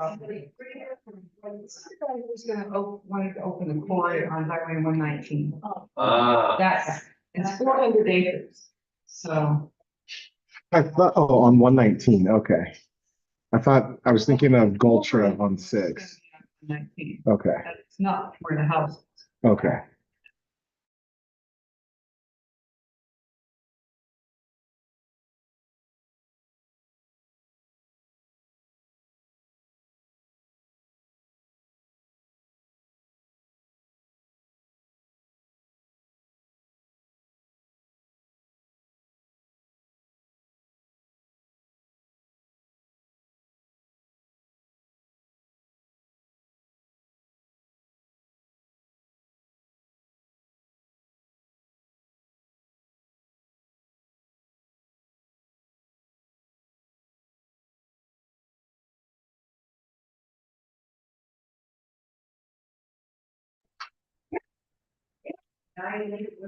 was wanted to open the quarry on Highway 119. Ah, It's 400 acres. So I thought, oh, on 119, okay. I thought, I was thinking of Gultra on 6. 19. Okay, It's not where the house is. okay.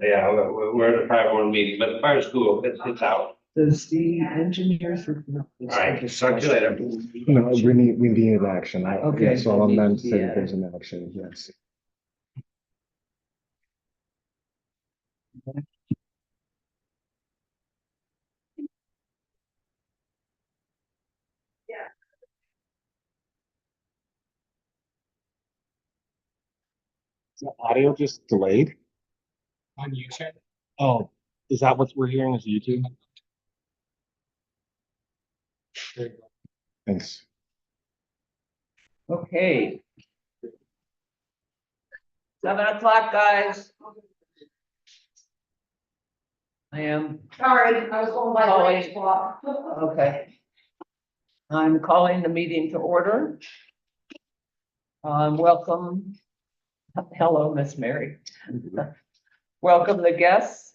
yeah, we're in a private one meeting, but the fire school, it's out. Does the engineers? All right, talk to you later. No, we need action. Okay. So I'll amend to say that there's an action, yes. Is the audio just delayed? On YouTube. Oh, is that what we're hearing is YouTube? Thanks. Okay. 7 o'clock, guys. I am. Sorry, I was going by the range clock. Okay. I'm calling the meeting to order. Welcome. Hello, Miss Mary. Welcome the guests.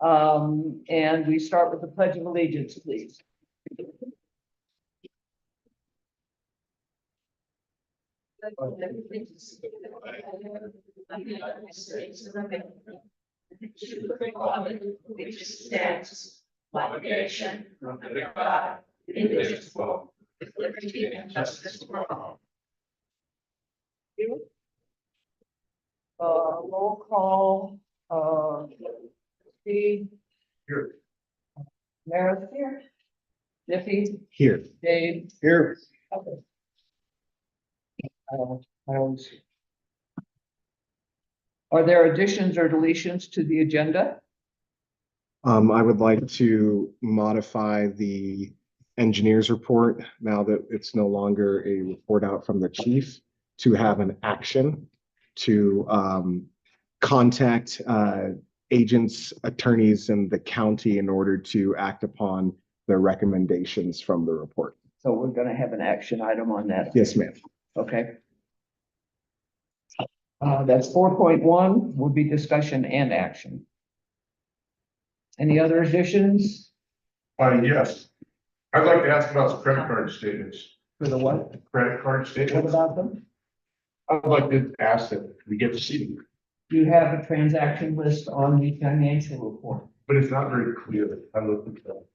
And we start with the Pledge of Allegiance, please. Which stands one nation under God, indivisible, with liberty and justice for all. Roll call, Steve. Here. Meredith here. Nippy, Here. Dave. Here. Okay. Are there additions or deletions to the agenda? I would like to modify the engineer's report now that it's no longer a report out from the chief to have an action to contact agents, attorneys in the county in order to act upon the recommendations from the report. So we're gonna have an action item on that. Yes, ma'am. Okay. That's 4.1 would be discussion and action. Any other additions Yes. I'd like to ask about the credit card statements. for the what? Credit card What statements. about them? I'd like to ask that we get to see them, You have a transaction list on the financial report. but it's not very clear. I looked at that.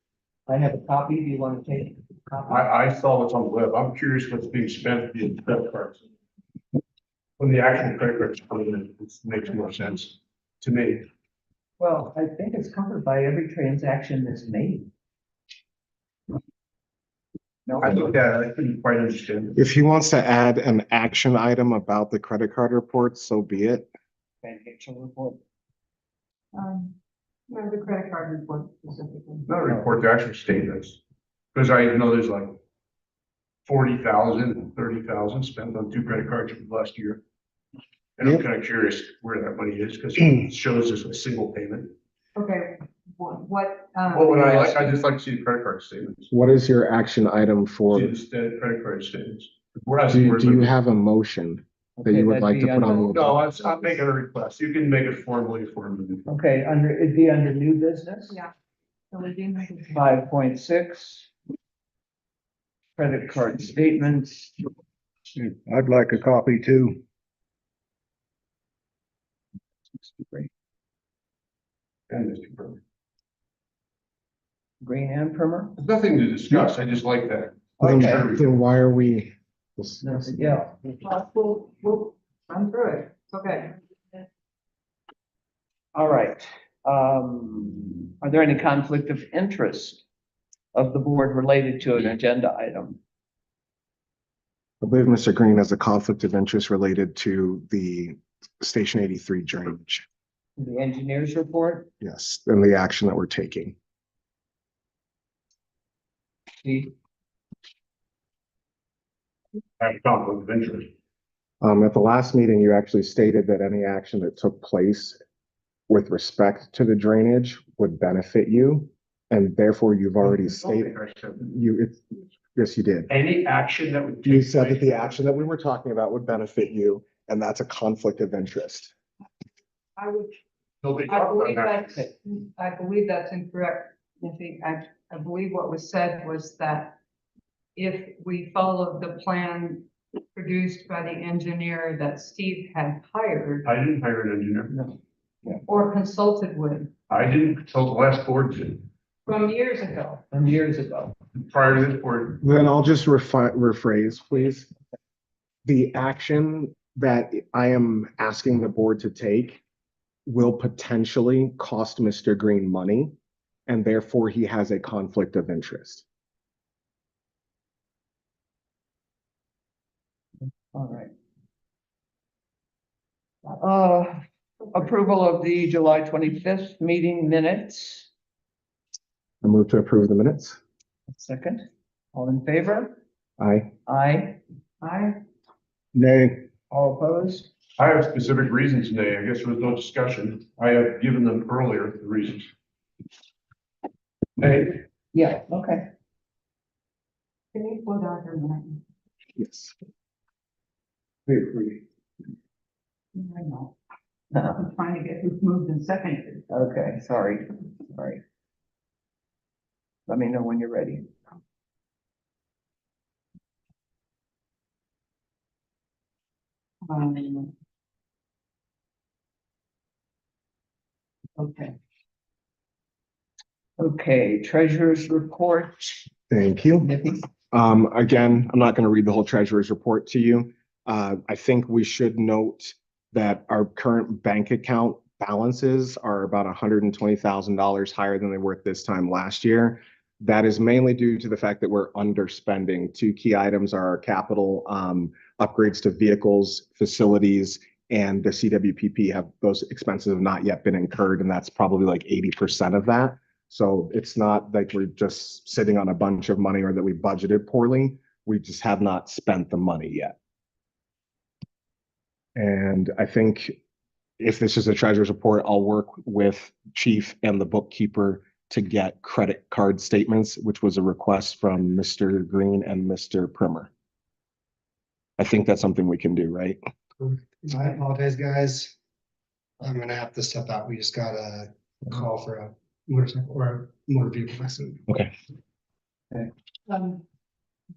I have a copy. Do you want to take a copy? I saw what's on the web. I'm curious what's being spent via credit cards. When the actual credit cards come in, it makes more sense to me. Well, I think it's covered by every transaction that's made. No, I looked at it, I couldn't quite understand. If he wants to add an action item about the credit card report, so be it. financial report. The credit card report specifically. Not a report, the actual statements. Because I know there's like 40,000 and 30,000 spent on 2 credit cards from last year. And I'm kind of curious where that money is because it shows us a single payment. Okay, what? Well, when I just like to see the credit card statements, What is your action item for? see the credit card statements. Do you have a motion that you would like to put on? No, I'm making a request. You can make it formally for me. Okay, it'd be under new business. Yeah. So we do make it. 5.6. Credit card statements. I'd like a copy too. And Mr. Berger. Green and Primer. There's nothing to discuss. I just like that. Okay. Then why are we Yeah. We'll run through it. Okay. All right. Are there any conflict of interest of the board related to an agenda item? I believe Mr. Green has a conflict of interest related to the Station 83 drainage. The engineer's report? Yes, and the action that we're taking. Steve? I have conflict of interest. At the last meeting, you actually stated that any action that took place with respect to the drainage would benefit you. And therefore, you've already stated, yes, you did. Any action that would. You take said that the place- action that we were talking about would benefit you, and that's a conflict of interest. I would, Nobody I talked believe about that. that's, I believe that's incorrect. I believe what was said was that if we followed the plan produced by the engineer that Steve had hired I didn't hire an engineer. No. or consulted with I didn't consult the last board did. from years ago. From years ago. Prior to this board. Then I'll just rephrase, please. The action that I am asking the board to take will potentially cost Mr. Green money, and therefore he has a conflict of interest. All right. Approval of the July 25th meeting minutes. I move to approve the minutes. Second, all in favor? Aye. Aye. Nay. All opposed? I have specific reasons today. I guess there was no discussion. I have given them earlier the reasons. Hey, Yeah, okay. Can you put out her name? Yes. we agree. I know. I'm trying to get who's moved and seconded. Okay, sorry. Let me know when you're ready. Okay. Okay, treasurer's report. Thank you. Nippy? Again, I'm not going to read the whole treasurer's report to you. I think we should note that our current bank account balances are about $120,000 higher than they were at this time last year. That is mainly due to the fact that we're underspending. Two key items are our capital upgrades to vehicles, facilities, and the CWPP have those expenses have not yet been incurred, and that's probably like 80% of that. So it's not like we're just sitting on a bunch of money or that we budgeted poorly. We just have not spent the money yet. And I think if this is a treasurer's report, I'll work with Chief and the bookkeeper to get credit card statements, which was a request from Mr. Green and Mr. Primer. I think that's something we can do, right? I apologize, guys. I'm gonna have to step out. We just got a call for a motorcycle or a motor vehicle accident. Okay. Do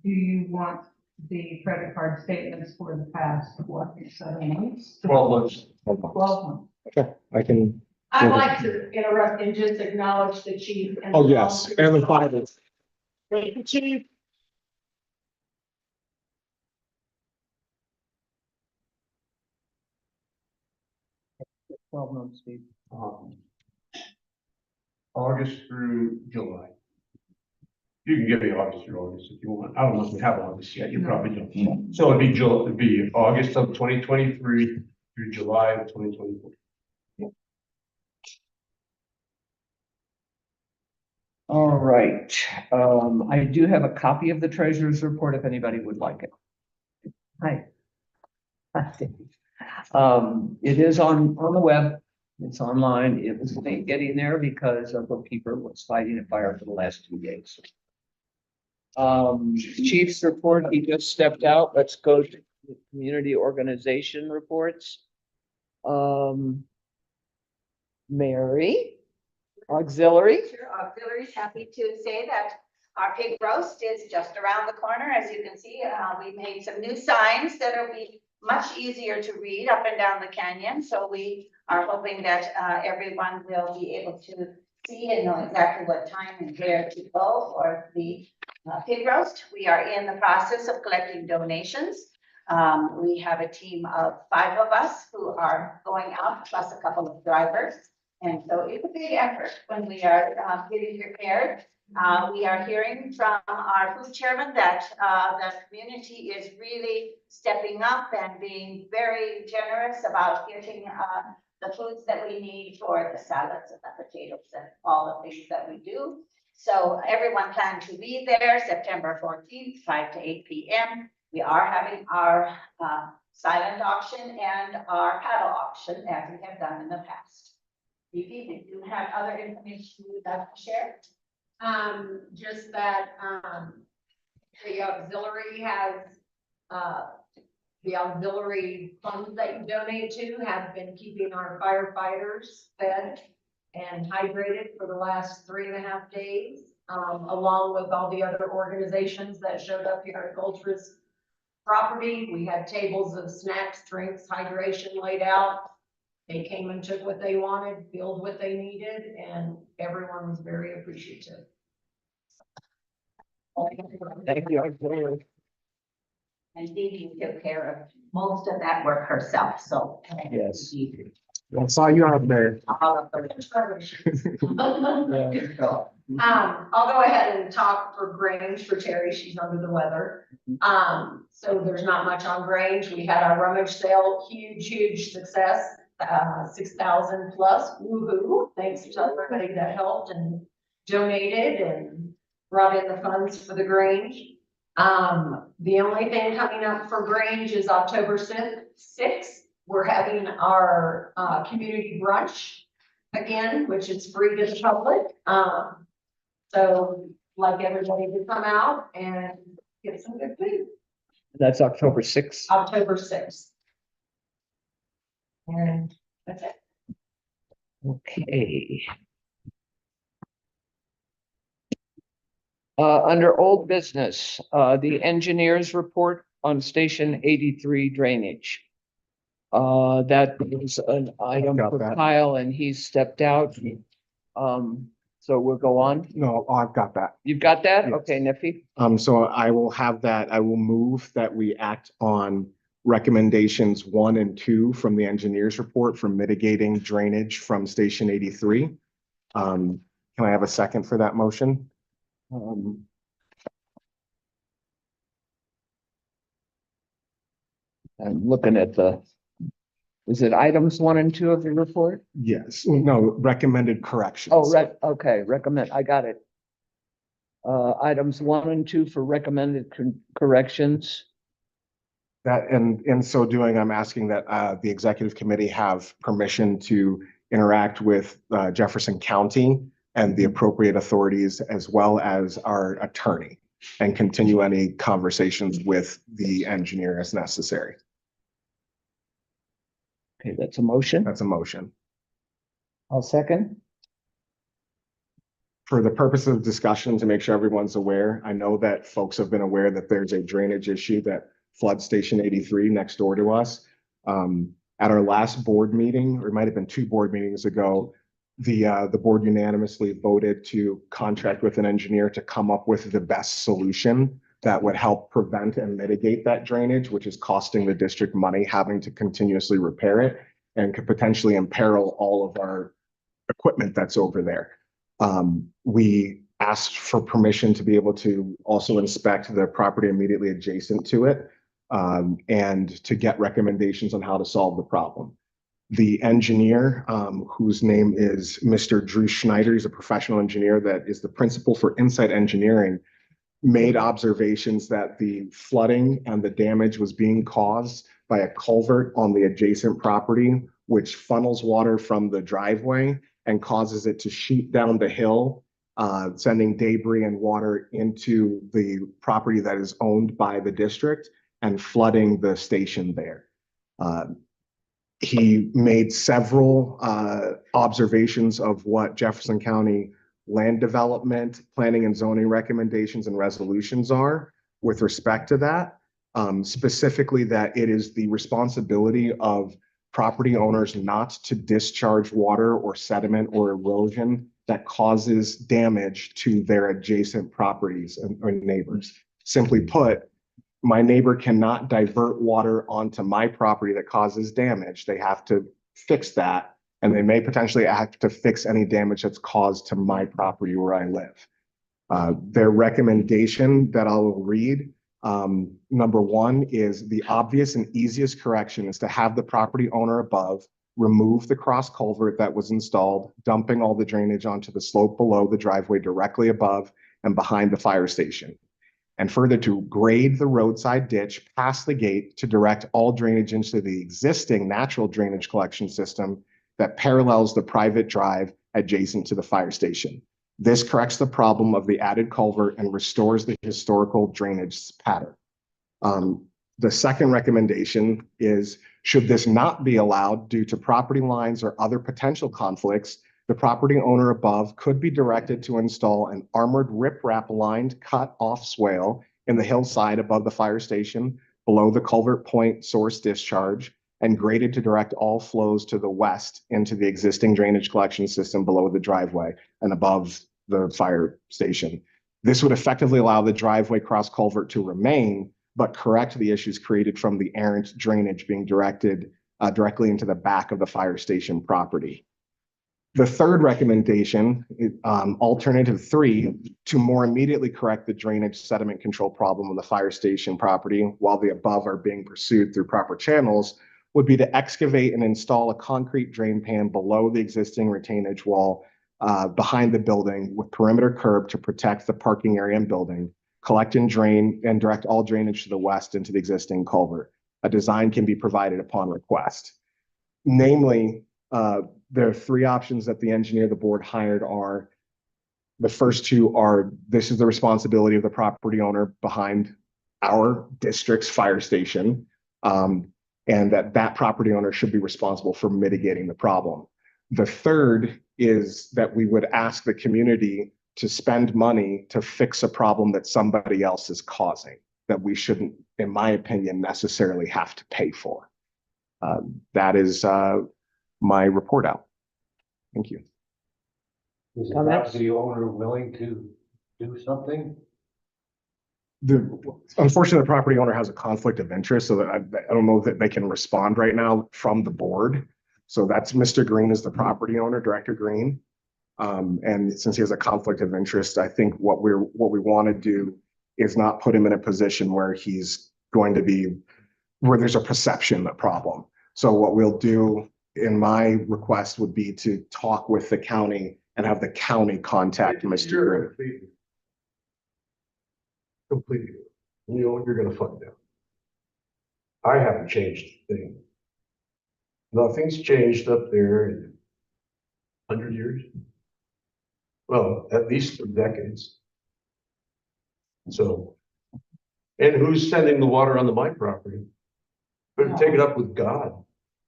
you want the credit card statements for the past, what, 7 months? 12 months. 12 months. Okay, I can. I'd like to interrupt and just acknowledge the chief. And Oh, yes, and the finance. Thank you, chief. Twelve months, Steve. August through July. You can give me August through August if you want. I don't know if we have August yet. You probably don't. So it'd be August of 2023 through July of 2024. All right, I do have a copy of the treasurer's report if anybody would like it. Hi. It is on the web, it's online, it was late getting there because our bookkeeper was fighting a fire for the last 2 days. Chief's report, he just stepped out, let's go to the community organization reports. Mary? Auxiliary? Sure, Auxiliary's happy to say that our pig roast is just around the corner. As you can see, we made some new signs that'll be much easier to read up and down the canyon. So we are hoping that everyone will be able to see and know exactly what time and where to go for the pig roast. We are in the process of collecting donations. We have a team of 5 of us who are going out, plus a couple of drivers. And so it's a big effort when we are getting prepared. We are hearing from our food chairman that the community is really stepping up and being very generous about getting the foods that we need for the salads and the potatoes and all the things that we do. So everyone planned to be there September 14th, 5 to 8 p.m. We are having our silent auction and our paddle auction as we have done in the past. Vivi, did you have other information you'd like to share? Just that, the auxiliary has, the auxiliary funds that you donate to have been keeping our firefighters fed and hydrated for the last 3.5 days, along with all the other organizations that showed up here at Gulch's property. We had tables of snacks, drinks, hydration laid out. They came and took what they wanted, filled what they needed, and everyone was very appreciative. Thank you. And Vivi took care of most of that work herself, so. Yes. I saw you out there. All of the I'll go ahead and talk for Grange for Terry. She's under the weather. So there's not much on Grange. We had our rummage sale, huge success. 6,000 plus, woohoo. Thanks to everybody that helped and donated and brought in the funds for the Grange. The only thing coming up for Grange is October 6th. We're having our community brunch again, which is free to the public. So like everybody to come out and get some good food. That's October 6th. October 6th. And that's it. Okay. Under old business, the engineer's report on Station 83 drainage. That is an item Got for that. Kyle and he stepped out. So we'll go on. No, I've got that. You've got that? Yes. Okay, Niffy. So I will have that. I will move that we act on recommendations 1 and 2 from the engineer's report for mitigating drainage from Station 83. Can I have a second for that motion? I'm looking at is it items 1 and 2 of the report? Yes, no, recommended corrections. Oh, okay, recommend, I got it. Items 1 and 2 for recommended corrections. That, and in so doing, I'm asking that the executive committee have permission to interact with Jefferson County and the appropriate authorities, as well as our attorney, and continue any conversations with the engineer as necessary. Okay, that's a motion. That's a motion. I'll second. For the purpose of discussion, to make sure everyone's aware, I know that folks have been aware that there's a drainage issue that floods Station 83 next door to us. At our last board meeting, or it might have been 2 board meetings ago, the board unanimously voted to contract with an engineer to come up with the best solution that would help prevent and mitigate that drainage, which is costing the district money, having to continuously repair it, and could potentially imperil all of our equipment that's over there. We asked for permission to be able to also inspect the property immediately adjacent to it, and to get recommendations on how to solve the problem. The engineer, whose name is Mr. Drew Schneider, he's a professional engineer that is the principal for Insight Engineering, made observations that the flooding and the damage was being caused by a culvert on the adjacent property, which funnels water from the driveway and causes it to shoot down the hill, sending debris and water into the property that is owned by the district and flooding the station there. He made several observations of what Jefferson County land development, planning and zoning recommendations and resolutions are with respect to that. Specifically that it is the responsibility of property owners not to discharge water or sediment or erosion that causes damage to their adjacent properties or neighbors. Simply put, my neighbor cannot divert water onto my property that causes damage. They have to fix that, and they may potentially have to fix any damage that's caused to my property where I live. Their recommendation that I'll read, number one is the obvious and easiest correction is to have the property owner above remove the cross culvert that was installed, dumping all the drainage onto the slope below the driveway directly above and behind the fire station. And further, to grade the roadside ditch past the gate to direct all drainage into the existing natural drainage collection system that parallels the private drive adjacent to the fire station. This corrects the problem of the added culvert and restores the historical drainage pattern. The second recommendation is, should this not be allowed due to property lines or other potential conflicts, the property owner above could be directed to install an armored riprap lined cut off swale in the hillside above the fire station, below the culvert point source discharge, and graded to direct all flows to the west into the existing drainage collection system below the driveway and above the fire station. This would effectively allow the driveway cross culvert to remain, but correct the issues created from the errant drainage being directed directly into the back of the fire station property. The third recommendation, alternative 3, to more immediately correct the drainage sediment control problem on the fire station property while the above are being pursued through proper channels, would be to excavate and install a concrete drain pan below the existing retainage wall behind the building with perimeter curb to protect the parking area and building, collect and drain and direct all drainage to the west into the existing culvert. A design can be provided upon request. Namely, there are 3 options that the engineer the board hired are, the first 2 are, this is the responsibility of the property owner behind our district's fire station, and that property owner should be responsible for mitigating the problem. The third is that we would ask the community to spend money to fix a problem that somebody else is causing, that we shouldn't, in my opinion, necessarily have to pay for. That is my report out. Thank you. Is the Comments? property owner willing to do something? Unfortunately, the property owner has a conflict of interest, so that I don't know that they can respond right now from the board. So that's Mr. Green is the property owner, Director Green. And since he has a conflict of interest, I think what we want to do is not put him in a position where he's going to be, where there's a perception of problem. So what we'll do in my request would be to talk with the county and have the county contact Mr. Green. Completely. You know what you're gonna find out. I haven't changed a thing. Nothing's changed up there in 100 years. Well, at least 3 decades. So, and who's sending the water onto my property? Better take it up with God.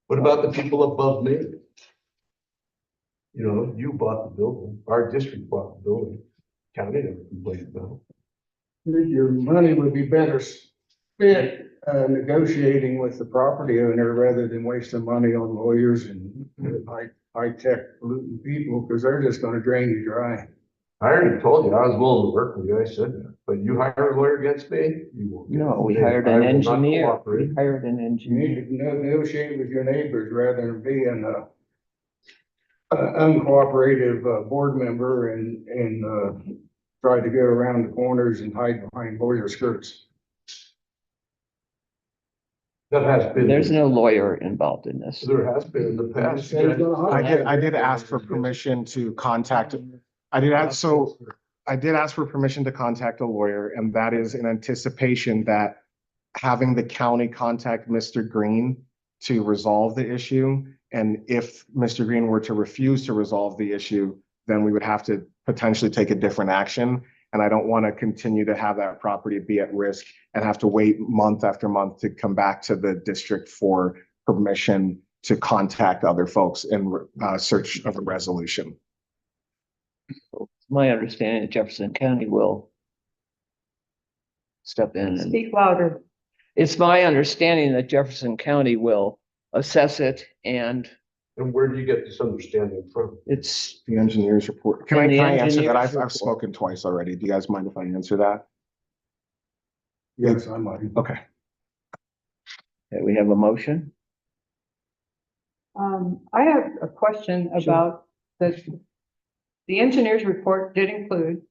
What about the people above me? You know, you bought the building, our district bought the building, county never complained about it. Your money would be better spent negotiating with the property owner rather than wasting money on lawyers and high-tech polluting people, because they're just gonna drain you dry. I already told you, I was willing to work with you, I said that, but you hire a lawyer against me, you won't. get No, we it. hired I an will not engineer. cooperate. We hired an You engineer. need to negotiate with your neighbors rather than being a uncooperative board member and try to go around the corners and hide behind lawyer skirts. That has been. There's no lawyer involved in this. There has been in the past. I did ask for permission to contact, I did ask for permission to contact a lawyer, and that is in anticipation that having the county contact Mr. Green to resolve the issue. And if Mr. Green were to refuse to resolve the issue, then we would have to potentially take a different action. And I don't want to continue to have that property be at risk and have to wait month after month to come back to the district for permission to contact other folks in search of a resolution. My understanding that Jefferson County will step in and Speak louder. it's my understanding that Jefferson County will assess it and And where do you get this understanding from? It's, The engineer's report. Can And I, the can I answer that? engineer's I've report. spoken twice already. Do you guys mind if I answer that? Yes, I might. Okay. okay, we have a motion. I have a question about the engineer's report did include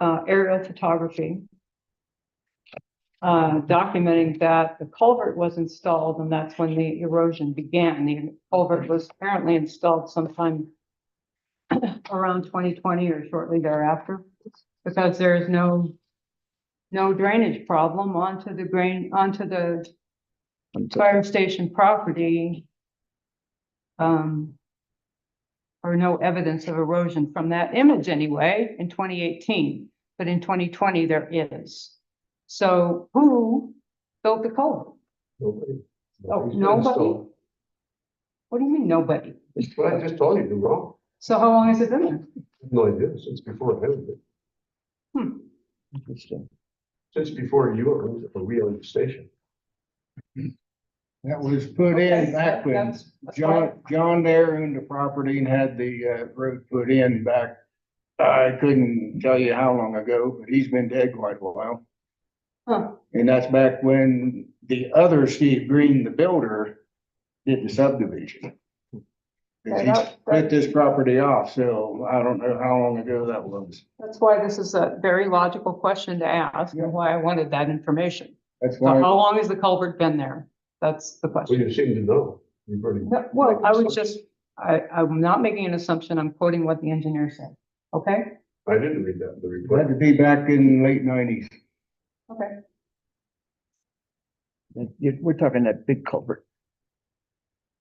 aerial photography documenting that the culvert was installed and that's when the erosion began. The culvert was apparently installed sometime around 2020 or shortly thereafter, because there is no drainage problem onto the fire station property. Or no evidence of erosion from that image anyway, in 2018, but in 2020 there is. So who built the culvert? Nobody. Oh, Nobody's been nobody? installed. What do you mean, nobody? Well, I just told you, you're wrong. So how long has it been there? No idea, since before I owned it, Interesting. since before you owned it, or we owned the station. That was put Okay, in back when that's John there owned the property and had the road put in back. I couldn't tell you how long ago, but he's been dead quite a while. Huh. And that's back when the other Steve Green, the builder, did the subdivision. Okay, He that- split this property off, so I don't know how long ago that was. That's why this is a very logical question to ask and why I wanted that information. That's So why. how long has the culvert been there? That's the Well, question. you seem to know. You've already. No, well, I was just, I'm not making an assumption. I'm quoting what the engineer said. Okay? I didn't read that, in the It report. had to be back in late nineties. Okay. We're talking that big culvert.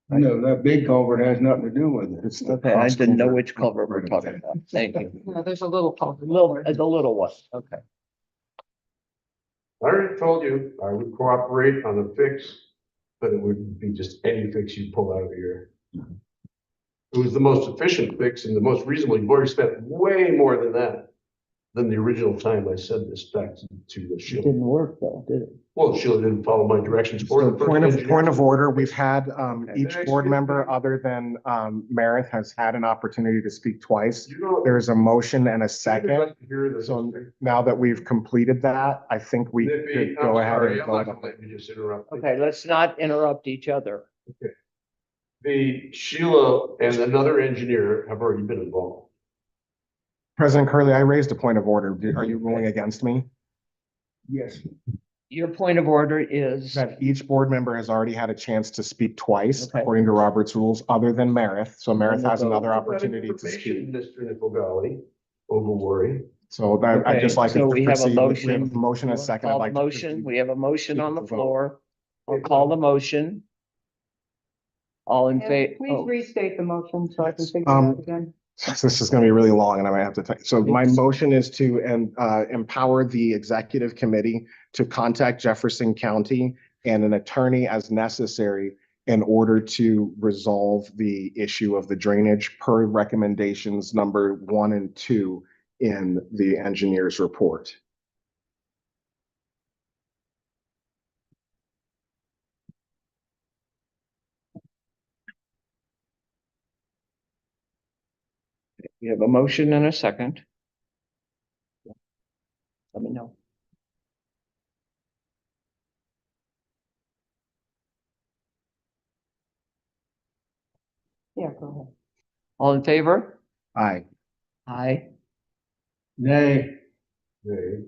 No, that big culvert has nothing to do with it. It's the Okay, I cross didn't know culvert. which culvert we're talking about. Thank you. No, there's a little culvert. The little one, okay. I already told you I would cooperate on a fix, but it wouldn't be just any fix you pull out of here. It was the most efficient fix and the most reasonable. You've already spent way more than that, than the original time I said this back to the Sheila. Didn't work though, did it? Well, Sheila didn't follow my directions for So the first point engineer. of order, we've had, each Actually, board member other than, Meredith has had an opportunity to speak twice. You know, There's a motion and a I'd second. like to hear this. So now that we've completed that, I think we Nippy, could I'm go ahead sorry, and I'm not vote. gonna let you just interrupt. me. Okay, let's not interrupt each other. The Sheila and another engineer have already been involved. President Curley, I raised a point of order. Are you ruling against me? Yes. Your point of order is, That each board member has already had a chance to speak twice, Okay. according to Robert's rules, other than Meredith. So Meredith we'll has go- another That opportunity to information, speak. Mr. Nicole, overworry. So that, I'd just Okay, like to so we have a proceed. We motion. have a motion, You a wanna second. call I'd like the to motion, proceed. we have a motion on the Vote. floor. I'll call the motion. All in And favor? please restate the motion so I can think Um, about it again. This is gonna be really long and I might have to, so my It's- motion is to empower the executive committee to contact Jefferson County and an attorney as necessary in order to resolve the issue of the drainage per recommendations number 1 and 2 in the engineer's report. We have a motion and a second. Let me know. Yeah, go ahead. All in favor? Aye. Aye. Nay. Okay.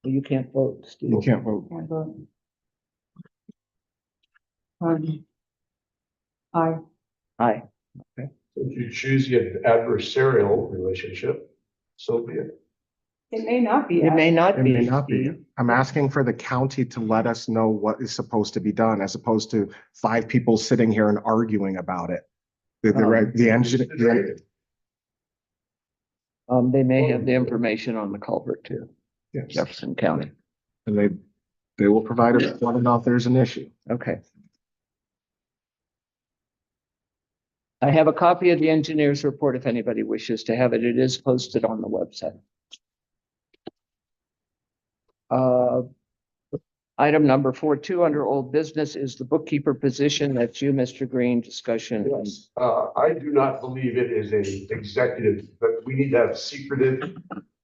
You can't vote, Steve. You can't vote. Can't vote. Aye. Aye. If you choose the adversarial relationship, so be it. It may not be. It may not It be, may not be. Steve. I'm asking for the county to let us know what is supposed to be done as opposed to 5 people sitting here and arguing about it. The engineer, They may have the information on the culvert too, yes, Jefferson County. and they will provide us whether or not there's an issue. Okay. I have a copy of the engineer's report if anybody wishes to have it. It is posted on the website. Item number 4.2 under old business is the bookkeeper position. That's you, Mr. Green, discussion. Yes, I do not believe it is a executive, but we need to have secretive,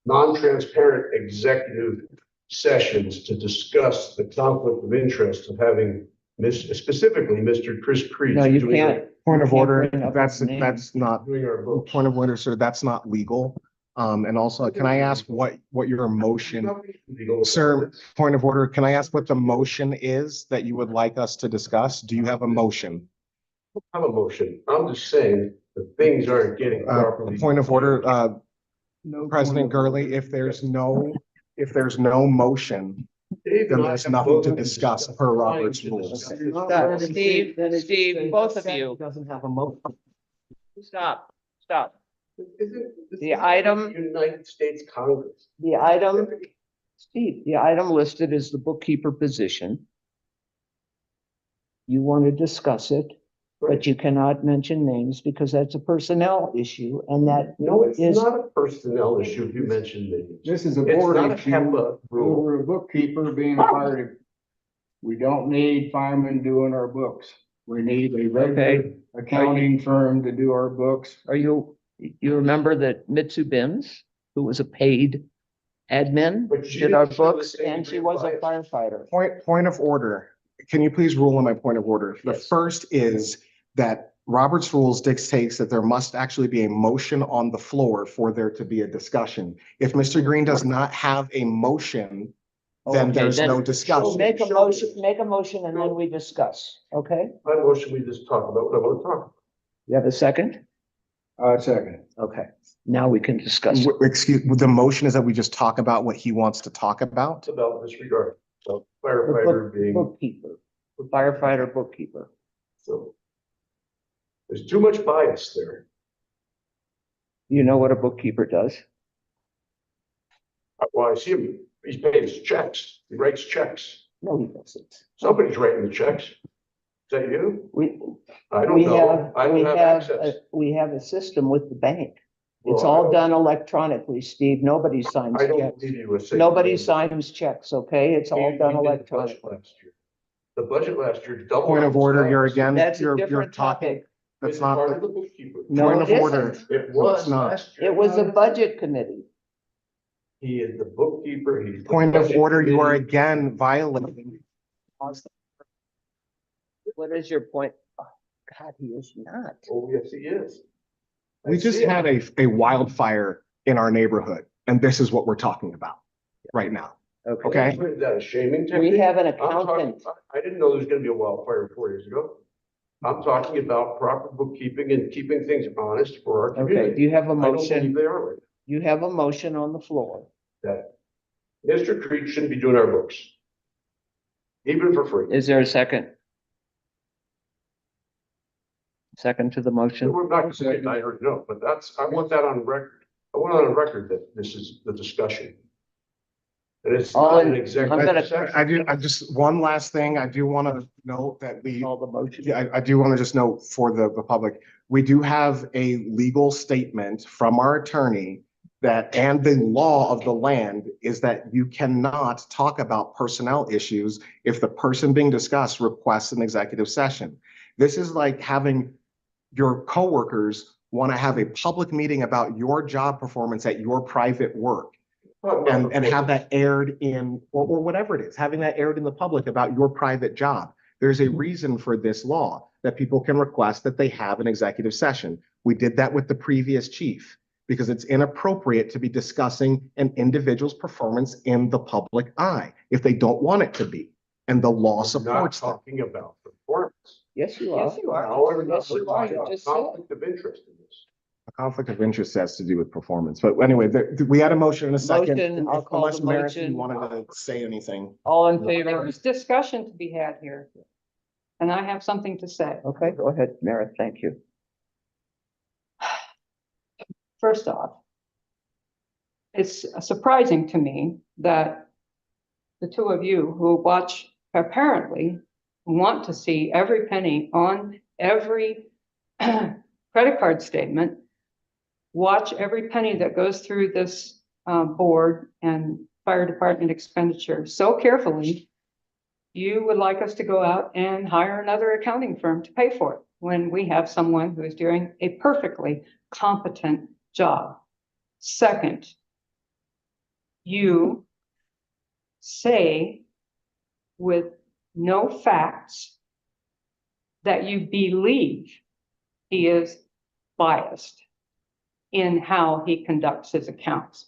non-transparent executive sessions to discuss the conflict of interest of having specifically Mr. Chris Creed. No, you can't. Point of You can't order, bring up that's, his name. that's not, Doing our vote. point of order, sir, that's not legal. And also, can I ask what your motion, sir, point of order, can I ask what the motion is that you would like us to discuss? Do you have a motion? I have a motion. I'm just saying that things aren't getting properly. Point of order, President Gurley, if there's no motion, Dave then and I there's have nothing to voted discuss stop per trying Robert's to rules. discuss. Stop. Steve, both of you. Doesn't have a motion. Stop. This The is item- United States Congress. The item, Steve, the item listed is the bookkeeper position. You want to discuss it, but you cannot mention names because that's a personnel issue and that No, it's is- not a personnel issue if you mentioned names. This is a It's board not a issue HEPA rule. over a bookkeeper being hired. We don't need firemen doing our books. We need a regular accounting firm to do our books. Are you remember that Mitsu Bims, who was a paid admin, But she did our didn't show the books same and she degree of was a bias. firefighter. Point of order. Can you please rule on my point of order? The Yes. first is that Robert's rules dictates that there must actually be a motion on the floor for there to be a discussion. If Mr. Green does not have a motion, then Okay, there's then no discussion. Make a motion and then we discuss, okay? My motion, we just talk about what I want to talk You have a second? Second. Okay, now we can discuss. Excuse, the motion is that we just talk about what he wants to talk about. about this regard. So The firefighter being, Bookkeeper, firefighter, bookkeeper. so. There's too much bias there. You know what a bookkeeper does? Well, I see him, he's paying his checks, he writes checks. No, he doesn't. Somebody's writing the checks. Is that you? We, I don't we know. have, I don't have access. we have a system with the bank. It's Well, I all don't- done electronically, Steve. Nobody signs I don't checks. give you a. single Nobody name. signs checks, okay? It's all We done did the budget electronically. last year. The budget last year doubled. Point of order, you're again, That's a you're different talking, topic. that's It's part of not, the bookkeeper. No, point it of order. isn't. It No, was it's not. last year. It was a budget committee. He is the bookkeeper, he's. the point of budget order, you are committee. again violating. What is your point? Oh, God, he is not. Oh, yes, he is. I We just see it. had a wildfire in our neighborhood, and this is what we're talking about right now. Okay. Is that a shaming We technique? have an I'm talking, accountant. I didn't know there was gonna be a wildfire 4 years ago. I'm talking about proper bookkeeping and keeping things honest for our Okay, do community. you have a I don't believe motion? they are right. You have a motion on the floor. That Mr. Creed shouldn't be doing our books. Even for free. Is there a second? Second to the motion? We're not, I already know, but I want that on record. I want on record that this is the discussion. And it's All not in- an I'm executive gonna- session. I just, one last thing, I do want to note that we, Call the motion. yeah, I do want to just note for the public, we do have a legal statement from our attorney that, and the law of the land is that you cannot talk about personnel issues if the person being discussed requests an executive session. This is like having your coworkers want to have a public meeting about your job performance at your private work and have that aired in, or whatever it is, having that aired in the public about your private job. There's a reason for this law that people can request that they have an executive session. We did that with the previous chief because it's inappropriate to be discussing an individual's performance in the public eye if they don't want it to be. And the law We're not supports that. talking about performance. Yes, you are. Yes, you are. Now, we're not Yes, you are. talking You about just said. conflict of interest in this. A conflict of interest has to do with performance. But anyway, we had a motion in a second. Motion, I'll call Unless the Meredith, you motion. wanted to say anything. All in There favor? was discussion to be had here. And I have something to say. Okay, go ahead, Meredith. Thank you. First off, it's surprising to me that the two of you who watch apparently want to see every penny on every credit card statement, watch every penny that goes through this board and fire department expenditure so carefully you would like us to go out and hire another accounting firm to pay for it when we have someone who is doing a perfectly competent job. Second, you say with no facts that you believe he is biased in how he conducts his accounts.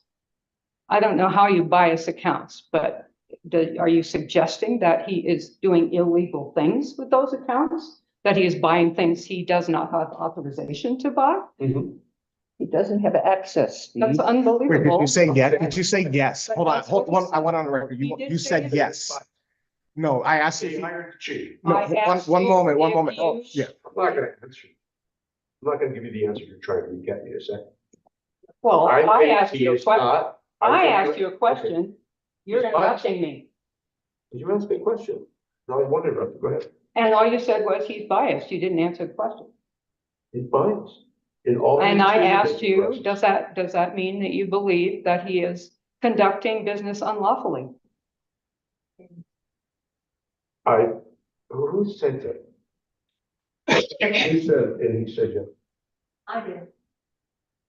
I don't know how you bias accounts, but are you suggesting that he is doing illegal things with those accounts? That he is buying things he does not have authorization to buy? He doesn't have access, Steve. That's Wait, did unbelievable. you say yes? Did you say yes? Hold on, That's what hold he on. I went on the record. He You, did you say said yes. yes. No, I asked He you. hired the chief. No, I asked one you moment, one if moment. Oh, you- yeah. I'm not gonna answer. I'm not gonna give you the answer you're trying to get me to say. Well, I think asked he you a is question. not. I think asked that- you a question. You're He's biased. interrupting me. Did you ask me a question? No, I wanted to, go ahead. And all you said was he's biased. You didn't answer the question. He's biased. In all. And his I asked decision you, process. does that mean that you believe that he is conducting business unlawfully? Who said that? He said, and he said, yeah. I did.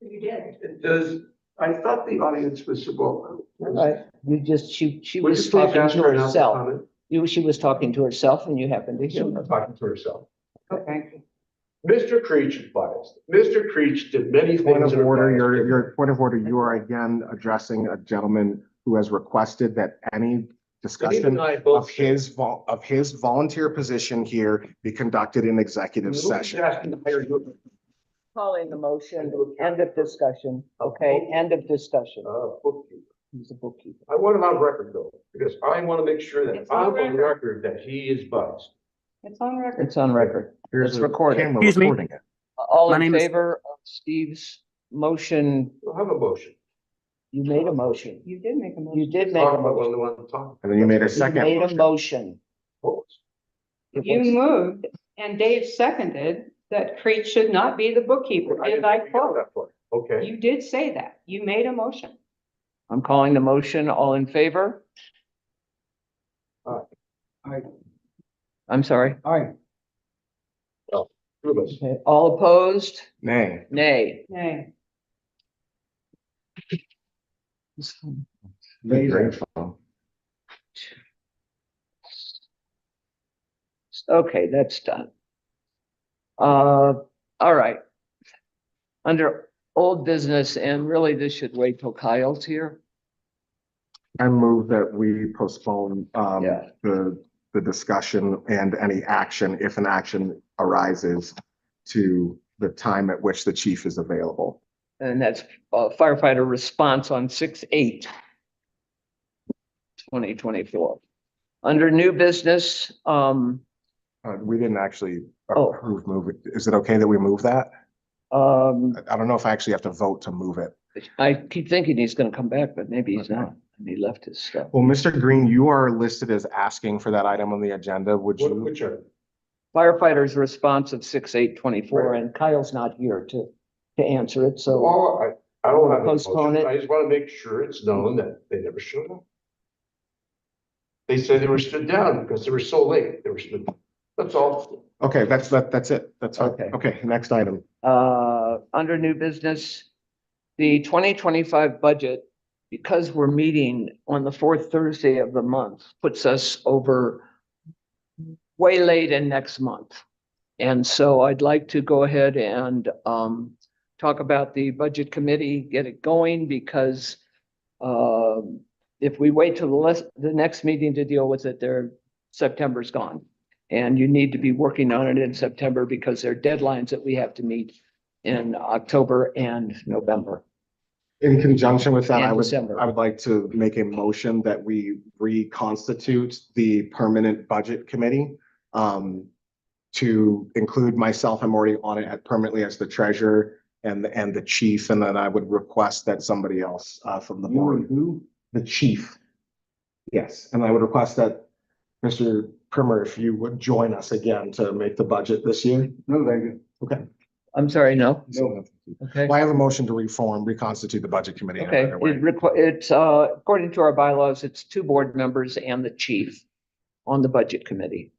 You did. It does, I thought the audience was, well. Right, you just, she Would was you please talking ask to her now to herself. comment? She was talking to herself and you happened to She hear was her. talking to herself. Okay. Mr. Creech is biased. Mr. Creech did many Point things. of that are order, biased. your point of order, you are again addressing a gentleman who has requested that any Steve discussion and I both of his volunteer position here be conducted in executive Nobody's session. asking to hire you. Calling the motion, end of discussion, okay, end of discussion. Bookkeeper. He's a bookkeeper. I want him on record though, because I want to make sure that It's on I'm on record. record that he is biased. It's on record. It's on record. Here's It's a recorded. camera Excuse me? recording it. All My in name is- favor of Steve's motion, We'll have a motion. you made a motion. You did make a motion. You did make Talk a about motion. the one talking. And then you made a You second made a motion. motion. It You was- moved and Dave seconded that Creech should not be the bookkeeper. And I quote, that part. Okay. you did say that. You made a motion. I'm calling the motion. All in favor? Aye. I'm sorry. Two of us. Okay. All opposed? Nay. Nay. Nay. Great phone. Okay, that's done. All right. Under old business, and really this should wait till Kyle's here. I move that we postpone Yeah. the discussion and any action, if an action arises, to the time at which the chief is available. And that's firefighter response on 6/8/2024. Under new business, We didn't actually Oh. move it. Is it okay that we move that? I don't know if I actually have to vote to move it. I keep thinking he's gonna come back, but maybe he's not. And he left his stuff. Well, Mr. Green, you are listed as asking for that item on the agenda. Would you? Whichever. Firefighters response of 6/8/24, and Kyle's not here to answer it, so Well, I don't have. a Postpone motion. it. I just want to make sure it's known that they never showed up. They said they were stood down because they were so late. They were stood, that's all. Okay, that's it. That's fine. Okay. Okay, next item. under new business, the 2025 budget, because we're meeting on the fourth Thursday of the month, puts us over way late in next month. And so I'd like to go ahead and talk about the budget committee, get it going, because if we wait till the next meeting to deal with it, September's gone. And you need to be working on it in September because there are deadlines that we have to meet in October and November. In conjunction with that, And I December. would like to make a motion that we reconstitute the permanent budget committee. To include myself, I'm already on it permanently as the treasurer and the chief, and then I would request that somebody else from the board. Who? The chief. Yes, and I would request that Mr. Primer, if you would join us again to make the budget this year. No, thank you. Okay. I'm sorry, no? No. Okay. Well, I have a motion to reconstitute the budget committee. in Okay, another way. it's according to our bylaws, it's 2 board members and the chief. on the budget committee?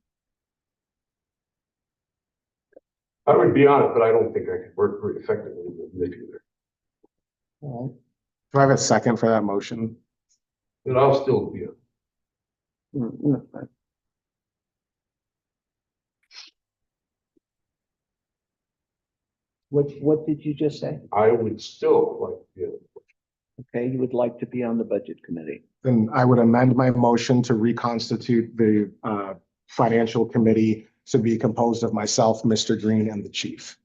I would be on it, but I don't think I could work very effectively with Nick either. All Do I have a second for that motion? But I'll still be on. right. Mm. What did you just say? I would still like to be on it. Okay, you would like to be on the budget committee. Then I would amend my motion to reconstitute the financial committee to be composed of myself, Mr. Green, and the chief.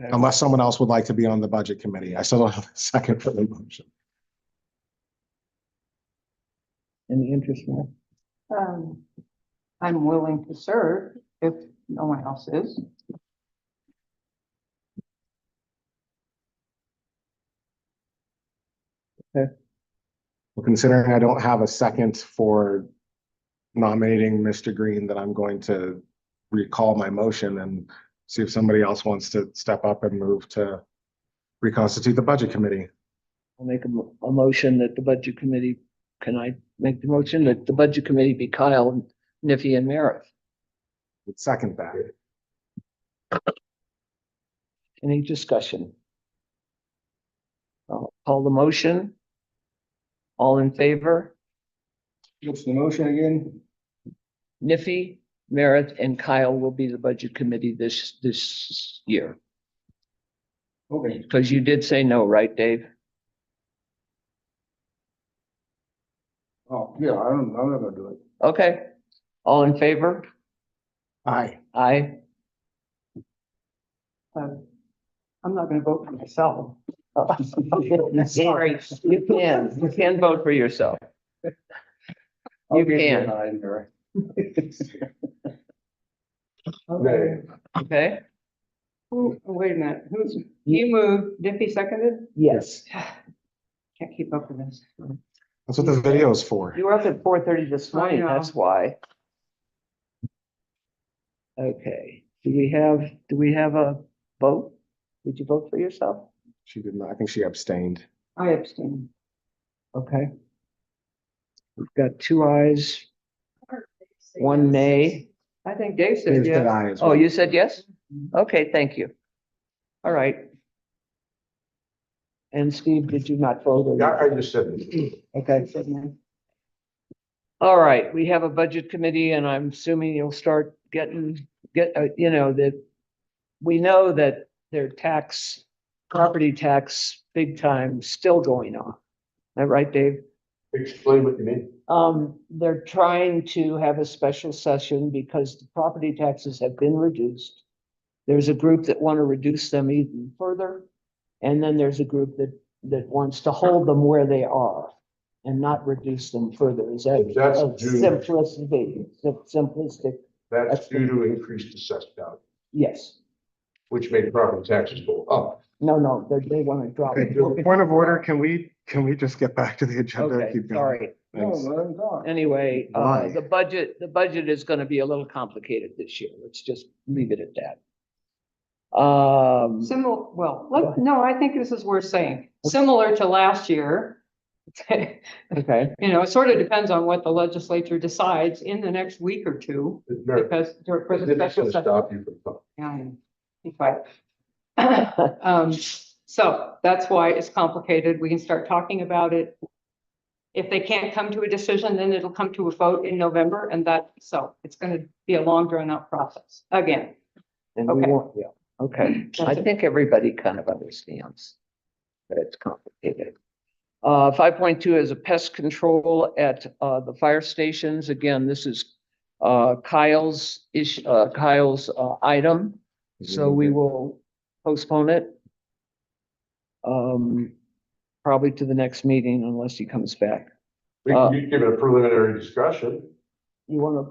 Okay. Unless someone else would like to be on the budget committee. I still don't have a second for the motion. Any interest, Mary? I'm willing to serve if no one else is. Well, considering I don't have a second for nominating Mr. Green, that I'm going to recall my motion and see if somebody else wants to step up and move to reconstitute the budget committee. I'll make a motion that the budget committee, can I make the motion that the budget committee be Kyle, Niffy, and Meredith? Would second that. Any discussion? I'll call the motion. All in favor? What's the motion again? Niffy, Meredith, and Kyle will be the budget committee this year. Okay. Because you did say no, right, Dave? Oh, yeah, I'm not gonna do it. Okay. All in favor? Aye. Aye. I'm not gonna vote for myself. Sorry, you can vote for yourself. I'll You get can. behind her. Nay. Okay? Wait a minute, you moved, Diffie seconded? Yes. Can't keep up with this. That's what the video is for. You were up at 4:30 this I morning, know. that's why. Okay, do we have a vote? Did you vote for yourself? She did not, I think she abstained. I abstain. Okay. We've got 2 ayes, 1 nay. I think Dave said Dave said yes. aye as Oh, well. you said yes? Okay, thank you. All right. And Steve, did you not vote? or- Yeah, I just said. Okay. All right, we have a budget committee and I'm assuming you'll start you know, that we know that their property tax, big time, still going on. Is that right, Dave? Explain what you mean. They're trying to have a special session because the property taxes have been reduced. There's a group that want to reduce them even further. And then there's a group that wants to hold them where they are and not reduce them further. Is that That's a due- simplistic? That's due to increased assessed value, Yes. which made property taxes go up. No, they want to drop Okay, it. point of order, can we just get back to the agenda and Okay, keep going? sorry. No, Thanks. let him talk. Anyway, Why? the budget is gonna be a little complicated this year. Let's just leave it at that. Similar, well, no, I think this is worth saying, similar to last year. Okay, You know, it sort of depends on what the legislature decides in the next week or two, because for the It's special gonna session. stop you from talking. Yeah, if so that's why it's complicated. We can start talking about it. If they can't come to a decision, then it'll come to a vote in November so it's gonna be a long drawn out process again. and we Okay. want, yeah, okay. I That's it. think everybody kind of understands that it's complicated. 5.2 is a pest control at, the fire stations. Again, this is, Kyle's item. So we will postpone it. Probably to the next meeting unless he comes back. We can give it a preliminary discussion. You wanna,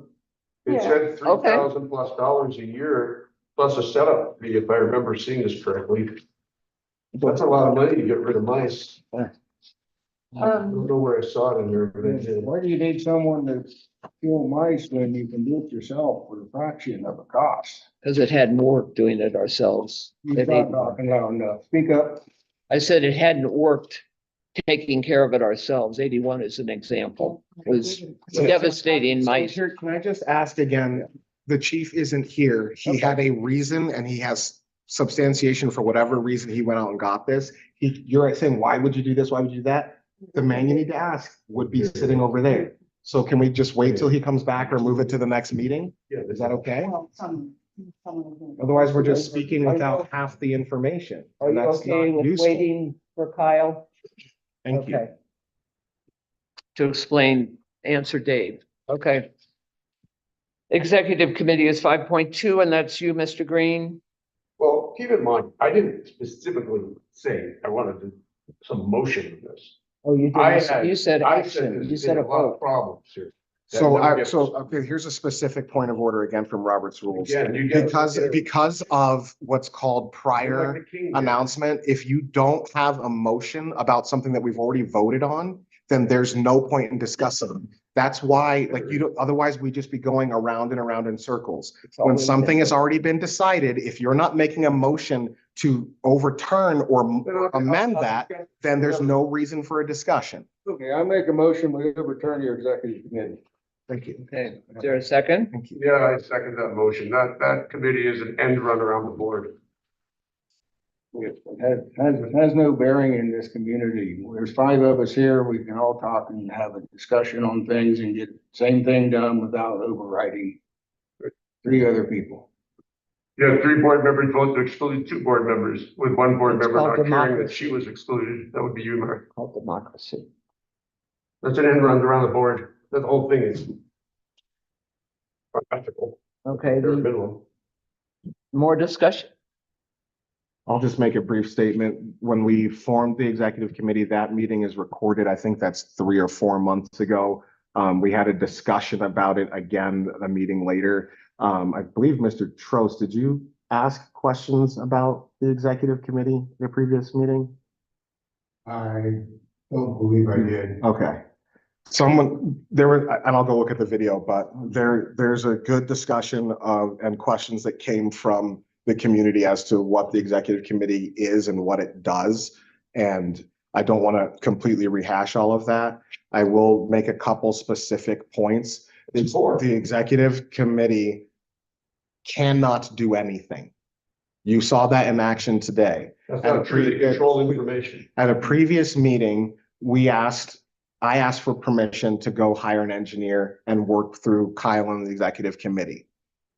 It said okay. $3,000+ a year, plus a setup fee, if I remember seeing this correctly. That's a lot of money to get rid of mice. I don't know where I saw it in there, but it did. Why do you need someone to kill mice when you can do it yourself for a fraction of the cost? because it hadn't worked doing it ourselves. You're not talking loud enough. Speak up. I said it hadn't worked taking care of it ourselves. 81 is an example. It was devastating. My, So here, can I just ask again, the chief isn't here. He had a reason and he has substantiation for whatever reason he went out and got this. You're saying, why would you do this? Why would you do that? The man you need to ask would be sitting over there. So can we just wait till he comes back or move it to the next meeting? Yeah, Is that okay? Well, Otherwise, we're just speaking without half the information. are and you that's okay not with useful. waiting for Kyle? Thank you. Okay. To explain, answer Dave. Okay. Executive committee is 5.2, and that's you, Mr. Green. Well, keep in mind, I didn't specifically say I wanted some motion of this. Oh, you I did. had- You said I action. said You there's said been a a lot of vote. problems here. that So never get- okay, here's a specific point of order again from Robert's rules. Again, you get- Because of what's called You're like prior the king here. announcement, if you don't have a motion about something that we've already voted on, then there's no point in discussing. That's why, like, you don't, otherwise we just be going around and around in circles. When something has already been decided, if you're not making a motion to overturn or amend that, then there's no reason for a discussion. Okay, I make a motion, we overturn your executive committee. Thank you. Okay, is there a second? Thank you. Yeah, I second that motion. That committee is an end run around the board. It has no bearing in this community. There's 5 of us here, we can all talk and have a discussion on things and get the same thing done without overriding 3 other people. Yeah, 3 board members vote to exclude 2 board members, with 1 board It's member called not caring that democracy. she was excluded. That would be you, Mark. Called democracy. That's an end run around the board. That whole thing is unethical. Okay, There's the- been one. more discussion? I'll just make a brief statement. When we formed the executive committee, that meeting is recorded. I think that's 3 or 4 months ago. We had a discussion about it again, a meeting later. I believe, Mr. Trost, did you ask questions about the executive committee, the previous meeting? I don't believe I did. Okay. There were, and I'll go look at the video, but there's a good discussion of, and questions that came from the community as to what the executive committee is and what it does. And I don't want to completely rehash all of that. I will make a couple specific points. The executive committee cannot do anything. You saw that in action today. That's not true. They control information. At a previous meeting, I asked for permission to go hire an engineer and work through Kyle and the executive committee.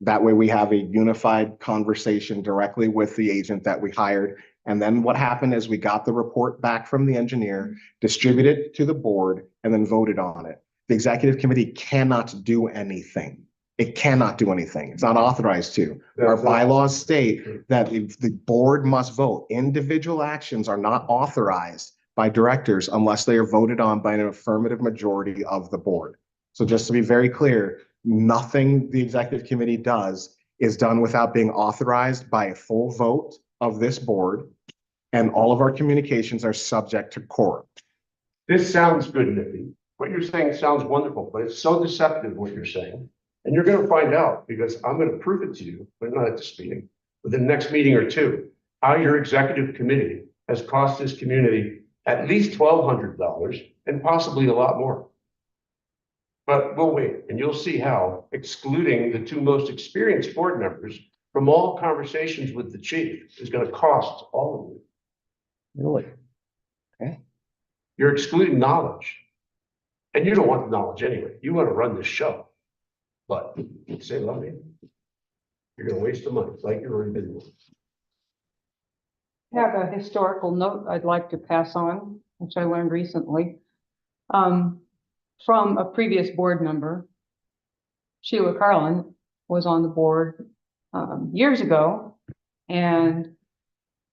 That way we have a unified conversation directly with the agent that we hired. And then what happened is we got the report back from the engineer, distributed it to the board, and then voted on it. The executive committee cannot do anything. It cannot do anything. It's not authorized to. Our bylaws state that the board must vote. Individual actions are not authorized by directors unless they are voted on by an affirmative majority of the board. So just to be very clear, nothing the executive committee does is done without being authorized by a full vote of this board. And all of our communications are subject to quorum. This sounds good, Nippy. What you're saying sounds wonderful, but it's so deceptive what you're saying. And you're gonna find out, because I'm gonna prove it to you, but not at this meeting, but the next meeting or 2, how your executive committee has cost this community at least $1,200 and possibly a lot more. But we'll wait, and you'll see how excluding the 2 most experienced board members from all conversations with the chief is gonna cost all of you. Really? You're excluding knowledge. And you don't want the knowledge anyway. You want to run this show. But say, love me. You're gonna waste the money like you've already been doing. I have a historical note I'd like to pass on, which I learned recently. From a previous board member. Sheila Carlin was on the board years ago. And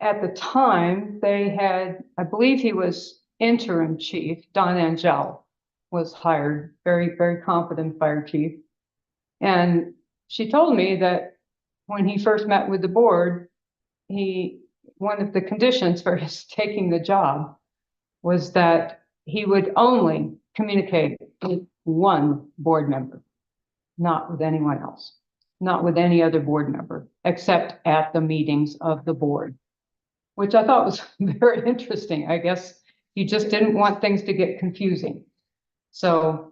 at the time, they had, I believe he was interim chief, Don Angel was hired, very, very competent fire chief. And she told me that when he first met with the board, one of the conditions for his taking the job was that he would only communicate with 1 board member, not with anyone else, not with any other board member, except at the meetings of the board, which I thought was very interesting. I guess He just didn't want things to get confusing. So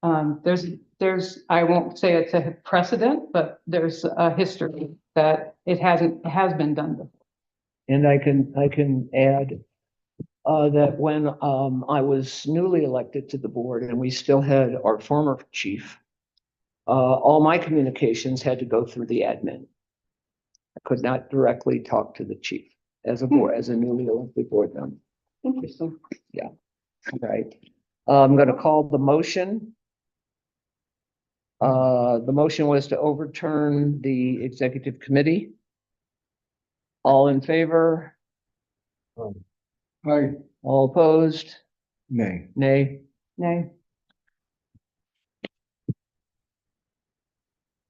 there's, I won't say it's a precedent, but there's a history that it has been done before. And I can add that when I was newly elected to the board and we still had our former chief, all my communications had to go through the admin. I could not directly talk to the chief as a board, as a newly elected board member. Interesting. Right. I'm gonna call the motion. The motion was to overturn the executive committee. All in favor? Hi, All opposed? Nay. Nay. Nay.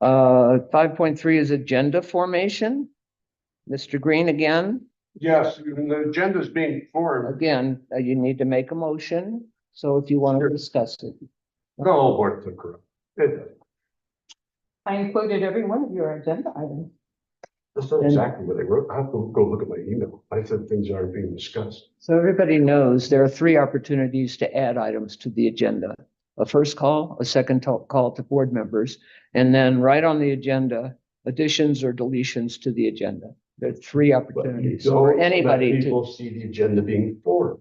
5.3 is agenda formation. Mr. Green again, Yes, and the agenda's being formed. you need to make a motion. So if you want to discuss it. No, board took her. I included every one of your agenda items. That's not exactly what I wrote. I have to go look at my email. I said things are being discussed. So everybody knows there are 3 opportunities to add items to the agenda. A first call, a second call to board members, and then right on the agenda, additions or deletions to the agenda. There are 3 But you opportunities don't for let anybody to. people see the agenda being formed.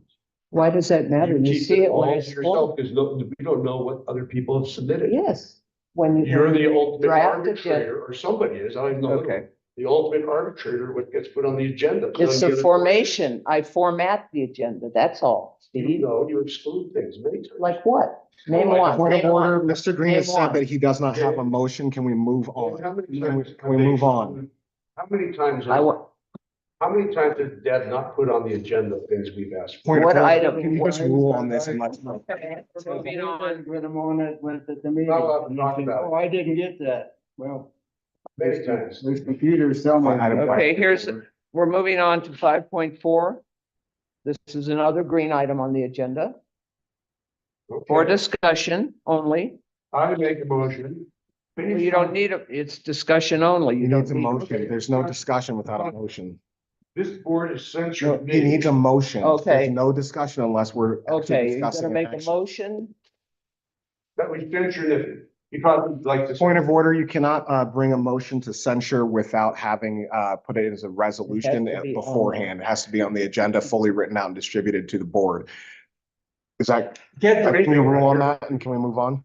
Why does that matter? You keep see it when all it's to yourself full. because we don't know what other people have submitted. Yes, when you. You're the ultimate draft agenda. arbitrator, or somebody is. I don't know. Okay, The ultimate arbitrator, what gets put on the agenda. it's the formation. I format the agenda, that's all. You Steve. know, you exclude things many times. Like what? Name Like one. Point of Name order, one. Mr. Green has Name said one. that he does not have a motion. Can we move on? How many Can we- times can we move on? How many times, I wa- how many times has Deb not put on the agenda things we've asked for? Point of What order, item? Can you just rule on this and let's move? Moving on. When I'm on it, went to the meeting. Not allowed to talk about it. Oh, I didn't get that. Well, Many times. those computers tell me. Okay, we're moving on to 5.4. This is another green item on the agenda for Okay. discussion only. I make a motion. You don't need it's discussion only. He You needs don't a need. motion. There's no discussion without a motion. This board has No, censured he me. needs a motion. Okay. There's no discussion unless we're actually Okay, you're discussing gonna an make a action. motion. That we censured it. You probably like to. Point of order, you cannot bring a motion to censure without having put it as a resolution It has to be on. beforehand. It has to be on the agenda, fully written out and distributed to the board. Is that, Get can we rule on that and can we move on?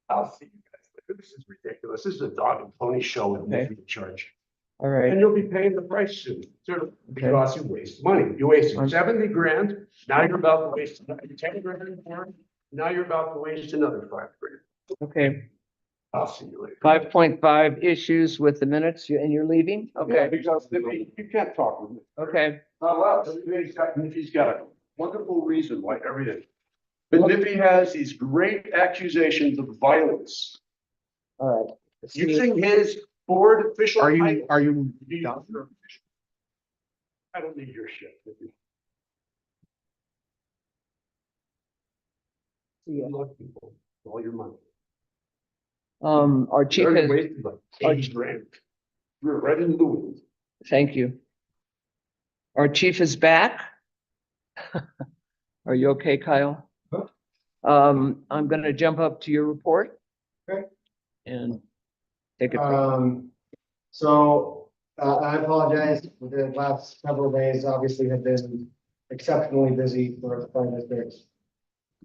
I'll see you guys. This is ridiculous. This is a dog and pony show and Okay. no free charge. All right. And you'll be paying the price soon, because you waste money. You wasted I'm- 70 grand. Now you're about to waste another 10 grand more. Now you're about to waste another 5 grand. Okay. I'll see you later. 5.5 issues with the minutes and you're leaving? Yeah, Okay, because you can't talk with me. okay. Oh, wow, he's got a wonderful reason why everything. But Nippy has these great accusations of violence. All right. Using his board official. Are title. you, are you, I don't need your shit. Nippy. You love people, all your money. Our You chief already has, wasted like 80 grand. You're right in Louis. thank you. Our chief is back. Are you okay, Kyle? I'm gonna jump up to your report. Okay. And take it. So, I apologize, the last several days obviously have been exceptionally busy for the fire districts.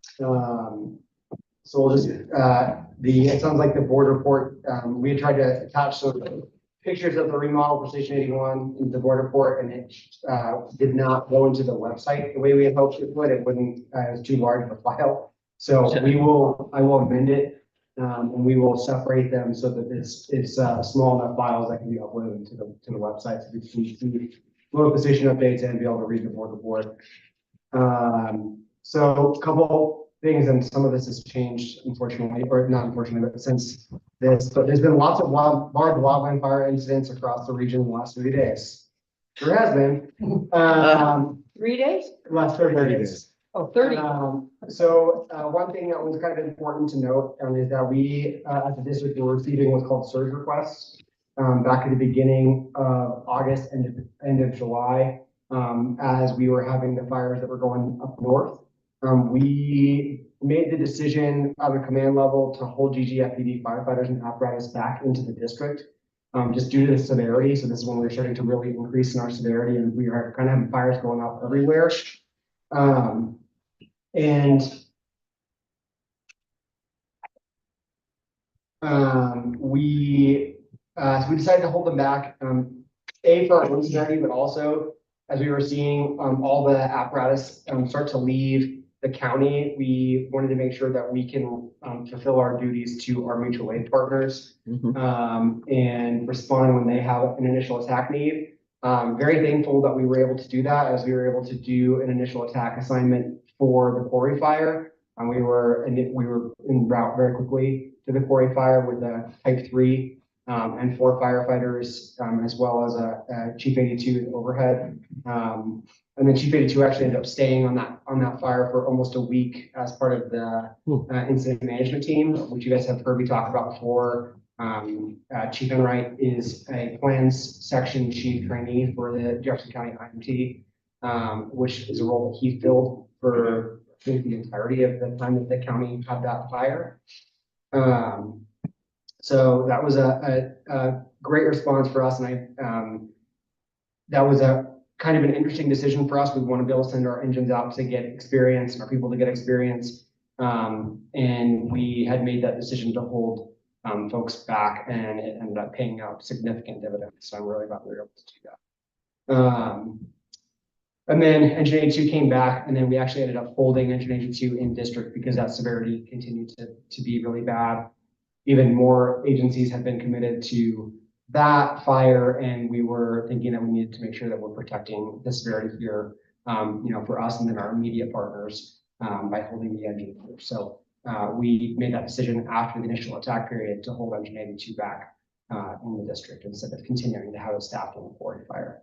So we'll just, it sounds like the board report, we had tried to attach some pictures of the remodel for Station 81 into the board report, and it, did not go into the website the way we had hoped it would. It wouldn't, it was too large of a file. So I will amend it, and we will separate them so that it's small enough files that can be uploaded to the website. So we can see both position updates and be able to read the board report. So a couple things, and some of this has changed, unfortunately, or not unfortunately, but since this, but there's been lots of large wildland fire incidents across the region in the last 3 days. There has been, 3 days? last 30 days. Oh, 30. So one thing that was kind of important to note is that we, as a district, were receiving what's called surge requests back at the beginning of August and end of July. as we were having the fires that were going up north. We made the decision at the command level to hold GGFPD firefighters and apparatus back into the district, just due to the severity. So this is when we were starting to really increase in our severity, and we are kind of having fires going up everywhere. So we decided to hold them back, for our own severity, but also as we were seeing all the apparatus start to leave the county, we wanted to make sure that we can fulfill our duties to our mutual aid partners and respond when they have an initial attack need. Very thankful that we were able to do that, as we were able to do an initial attack assignment for the quarry fire. We were en route very quickly to the quarry fire with a type 3 and 4 firefighters, as well as a Chief 82 overhead. And then Chief 82 actually ended up staying on that fire for almost a week as part of the incident management team, which you guys have heard me talk about before. Chief Enright is a plans section chief trainee for the Jefferson County IMT, which is a role that he filled for I think the entirety of the time that the county had that fire. So that was a great response for us, and that was a kind of an interesting decision for us. We want to be able to send our engines out to get experience, our people to get experience, and we had made that decision to hold folks back, and it ended up paying out significant dividends. So I'm really glad we were able to do that. And then Engine 82 came back, and then we actually ended up holding Engine 82 in district because that severity continued to be really bad. Even more agencies have been committed to that fire, and we were thinking that we needed to make sure that we're protecting the severity here, for us and then our immediate partners by holding the engine. So we made that decision after the initial attack period to hold Engine 82 back in the district instead of continuing to have it staffed in the quarry fire.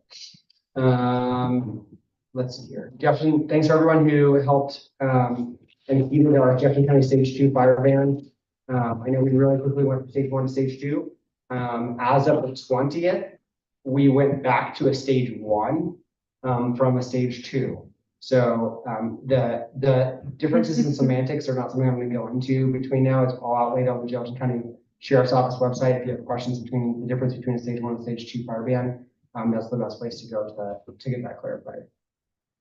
Let's see here. Jefferson, thanks for everyone who helped and even our Jefferson County Stage 2 fire ban. I know we really quickly went from stage 1 to stage 2. As of the 20th, we went back to a stage 1 from a stage 2. So the differences in semantics are not something I'm going to go into between now. It's all outlaid on the Jefferson County Sheriff's Office website. If you have questions between the difference between a stage 1 and stage 2 fire ban, that's the best place to go to get that clarified.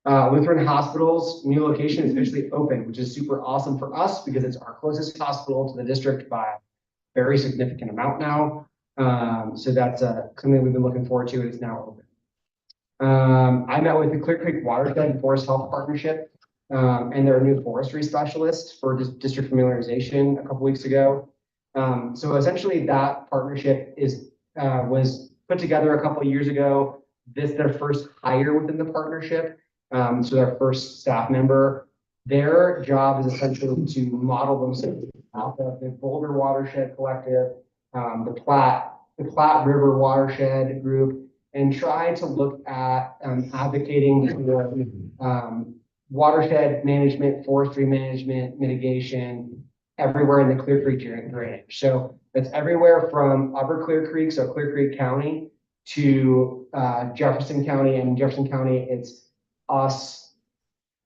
Lutheran Hospital's new location is officially open, which is super awesome for us because it's our closest hospital to the district by a very significant amount now. So that's something we've been looking forward to. It's now open. I met with the Clear Creek Watershed and Forest Health Partnership and their new forestry specialist for district familiarization a couple weeks ago. So essentially that partnership was put together a couple of years ago. This is their first hire within the partnership. So their first staff member, their job is essentially to model themselves off of the Boulder Watershed Collective, the Platte River Watershed Group, and try to look at advocating for watershed management, forestry management, mitigation, everywhere in the Clear Creek drainage. So that's everywhere from Upper Clear Creek, so Clear Creek County, to Jefferson County. And Jefferson County, it's us,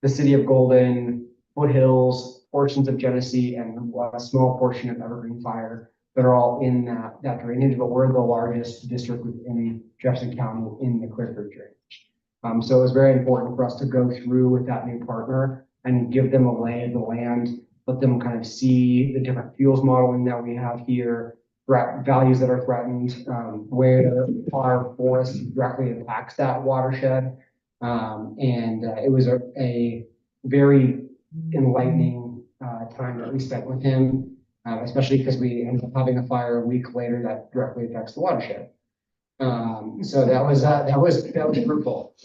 the city of Golden, Foothills, portions of Genesee, and a small portion of Evergreen Fire that are all in that drainage, but we're the largest district within Jefferson County in the Clear Creek drainage. So it was very important for us to go through with that new partner and give them a lay of the land, let them kind of see the different fuels modeling that we have here, values that are threatened, where our forest directly impacts that watershed. And it was a very enlightening time that we spent with him, especially because we ended up having a fire a week later that directly affects the watershed. So that was fruitful.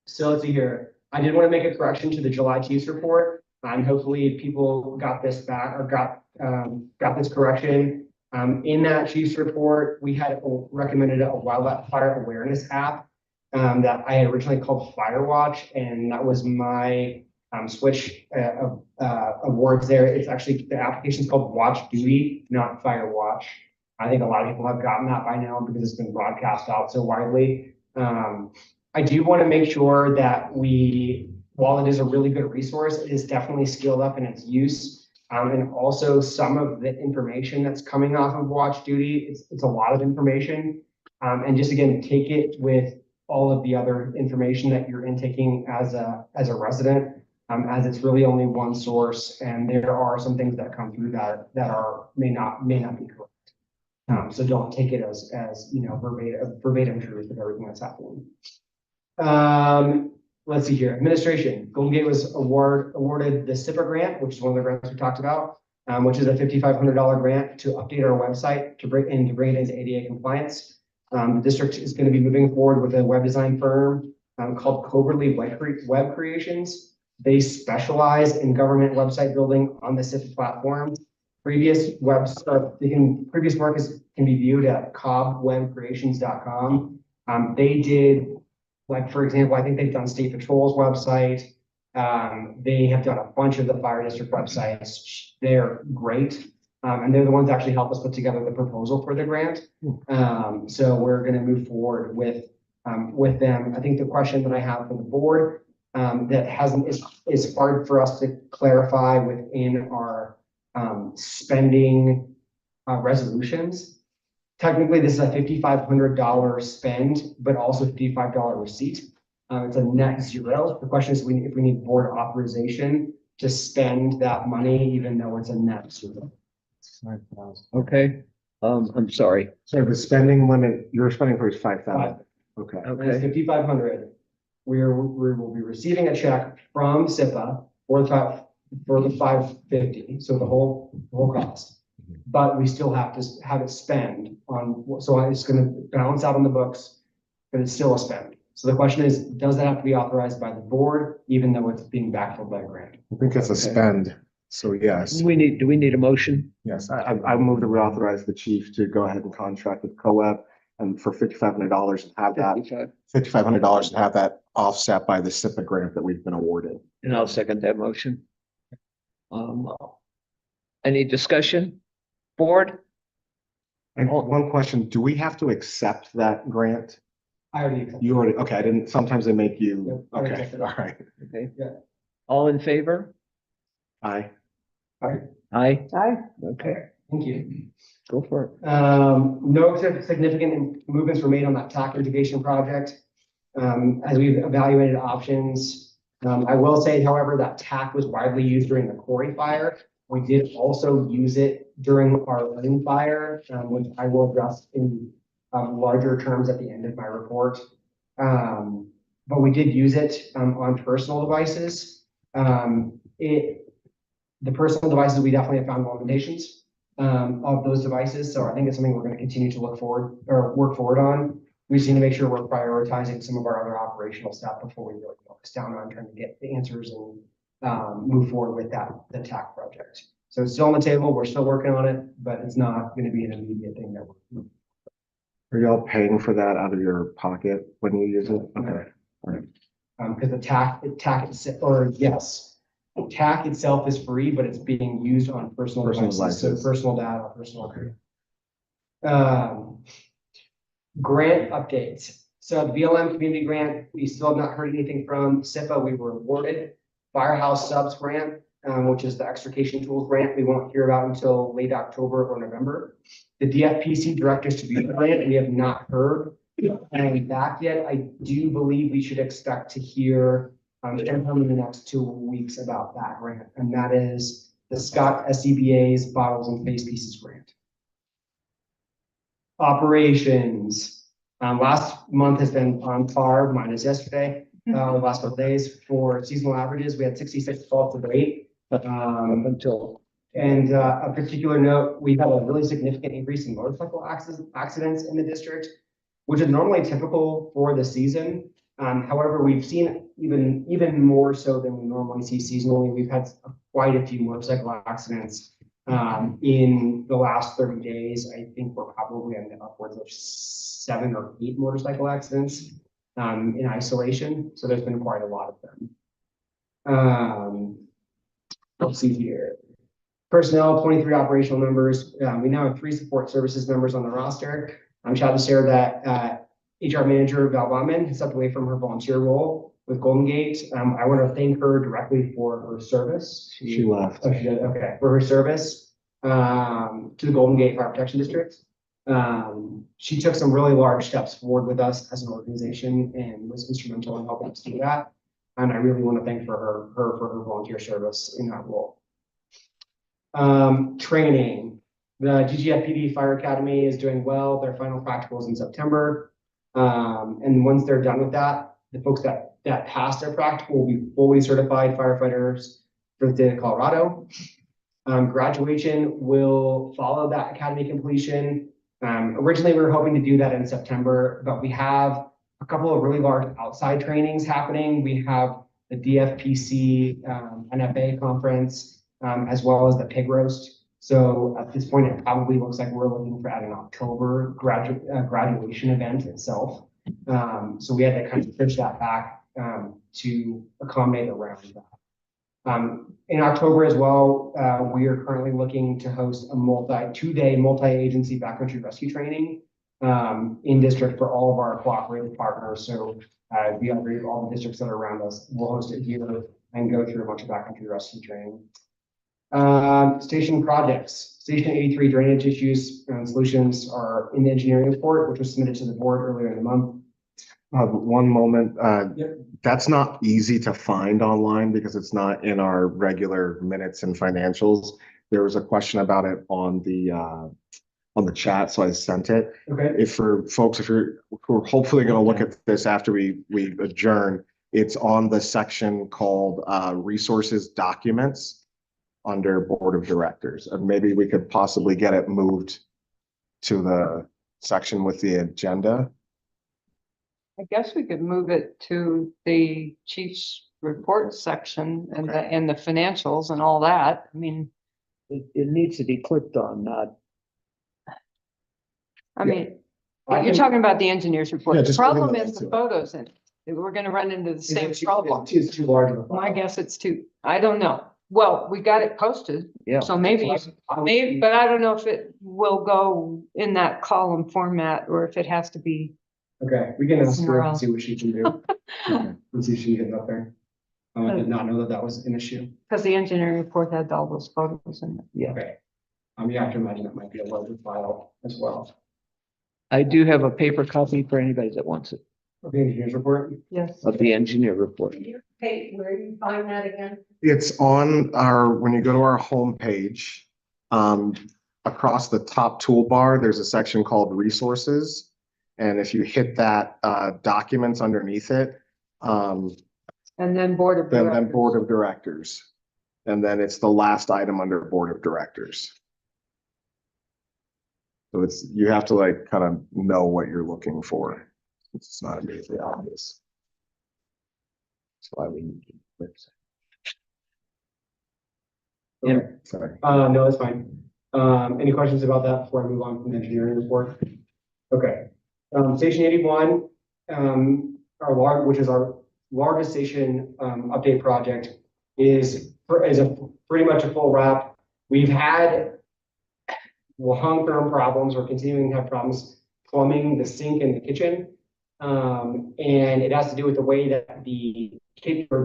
So let's see here. I did want to make a correction to the July Chiefs report. Hopefully people got this back or got this correction. In that Chiefs report, we had recommended a wildfire awareness app that I had originally called Firewatch, and that was my switch of words there. It's actually, the application is called Watch Duty, not Firewatch. I think a lot of people have gotten that by now because it's been broadcast out so widely. I do want to make sure that while it is a really good resource, it is definitely scaled up in its use. And also some of the information that's coming off of Watch Duty, it's a lot of information. And just again, take it with all of the other information that you're intaking as a resident, as it's really only one source, and there are some things that come through that may not be correct. So don't take it as verbatim truth of everything that's happening. Let's see here. Administration. Golden Gate was awarded the SIPA grant, which is one of the grants we talked about, which is a $5,500 grant to update our website to bring it into ADA compliance. The district is going to be moving forward with a web design firm called Coverly Web Creations. They specialize in government website building on the SIPA platform. Previous work can be viewed at cobwebcreations.com. They did, like, for example, I think they've done State Patrol's website. They have done a bunch of the fire district websites. They're great. And they're the ones that actually help us put together the proposal for the grant. So we're going to move forward with them. I think the question that I have for the board is hard for us to clarify within our spending resolutions. Technically, this is a $5,500 spend, but also $55 receipt. It's a net zero. The question is if we need board authorization to spend that money, even though it's a net zero. Okay, I'm sorry. So the spending limit, you're spending for is 5,000. Okay. It's 5,500. We will be receiving a check from SIPA for the 550, so the whole cost. But we still have to have it spend on, so it's going to balance out on the books, but it's still a spend. So the question is, does that have to be authorized by the board, even though it's being backfilled by a grant? I think it's a spend. So yes, Do we need a motion? yes, I move that we authorize the chief to go ahead and contract with CoWeb and for $5,500 and have that $5,500 and have that offset by the SIPA grant that we've been awarded. And I'll second that motion. Any discussion? Board? And one question, do we have to accept that grant? I already accepted. You already, okay, I didn't, sometimes they make you, Yep, I already okay, accepted. all right. Okay. Yeah. All in favor? Aye. Aye. Okay, Thank you. go for it. No significant movements were made on that TAC mitigation project. As we've evaluated options, I will say, however, that TAC was widely used during the Quarry fire. We did also use it during our own fire, which I will address in larger terms at the end of my report. But we did use it on personal devices. The personal devices, we definitely have found limitations of those devices. So I think it's something we're going to continue to work forward on. We just need to make sure we're prioritizing some of our other operational stuff before we really focus down on trying to get the answers and move forward with the TAC project. So it's still on the table. We're still working on it, but it's not going to be an immediate thing that we're. Are y'all paying for that out of your pocket when you use it? Okay. Because the TAC itself is free, but it's being used on personal devices. So personal data, personal data. Grant updates. So the BLM community grant, we still have not heard anything from SIPA. We were awarded Firehouse Subs grant, which is the extrication tools grant. We won't hear about until late October or November. The DFPC direct distribution grant, we have not heard anything back yet. I do believe we should expect to hear in the next 2 weeks about that grant, and that is the Scott SCBA's bottles and face pieces grant. Operations. Last month has been on par, minus yesterday, last couple days for seasonal averages. We had 66 calls to date. And a particular note, we've had a really significant increase in motorcycle accidents in the district, which is normally typical for the season. However, we've seen even more so than we normally see seasonally. We've had quite a few motorcycle accidents in the last 30 days. I think we're probably on the upwards of 7 or 8 motorcycle accidents in isolation. So there's been quite a lot of them. Let's see here. Personnel, 23 operational members. We now have 3 support services members on the roster. I'm proud to share that HR manager Val Bauman has stepped away from her volunteer role with Golden Gate. I want to thank her directly for her service. She left. Oh, she did, okay, for her service, to the Golden Gate Fire Protection District. She took some really large steps forward with us as an organization and was instrumental in helping us do that. And I really want to thank her for her volunteer service in that role. Training. The GGFPD Fire Academy is doing well. Their final practicals in September. And once they're done with that, the folks that pass their practical will be fully certified firefighters for the state of Colorado. Graduation will follow that academy completion. Originally, we were hoping to do that in September, but we have a couple of really large outside trainings happening. We have the DFPC NFA conference, as well as the pig roast. So at this point, it probably looks like we're looking for an October graduation event itself. So we had to kind of push that back to accommodate around that. In October as well, we are currently looking to host a two-day multi-agency backcountry rescue training in district for all of our cooperative partners. So we agree with all the districts that are around us. We'll host it here and go through a bunch of backcountry rescue training. Station projects. Station 83 drainage issues and solutions are in the engineering report, which was submitted to the board earlier in the month. One moment, Yep. that's not easy to find online because it's not in our regular minutes and financials. There was a question about it on the chat, so I sent it. Okay. If for folks, if you're, we're hopefully gonna look at this after we adjourn, it's on the section called resources documents under board of directors. And maybe we could possibly get it moved to the section with the agenda. I guess we could move it to the chief's report section and the financials and all that. I mean, It needs to be clicked on, not. You're talking about the engineer's report. Yeah, The just putting problem them is the into it. photos in it. We're gonna run into the same problem. It's too large of a file. My guess it's too, I don't know. Well, we got it posted, Yeah. so maybe, but I don't know if it will go in that column format or if it has to be. Okay, we can ask her Somewhere and else. see what she can do. Okay. And see if she can get up there. I did not know that that was an issue. Because the engineering report had all those photos in it. Yeah, Okay. You have to imagine it might be a larger file as well. I do have a paper copy for anybody that wants it, Okay, engineer's report. Yes. of the engineer report. Hey, where do you find that again? It's on when you go to our homepage, across the top toolbar, there's a section called resources. And if you hit that, documents underneath it, And then board of then directors. board of directors. And then it's the last item under board of directors. So it's, you have to like kind of know what you're looking for. It's not immediately obvious. That's why we need to. Okay. Sorry. No, that's fine. Any questions about that before I move on from the engineering report? Okay. Station 81, which is our largest station, update project is pretty much a full wrap. We've had long-term problems. We're continuing to have problems plumbing the sink in the kitchen. And it has to do with the way that the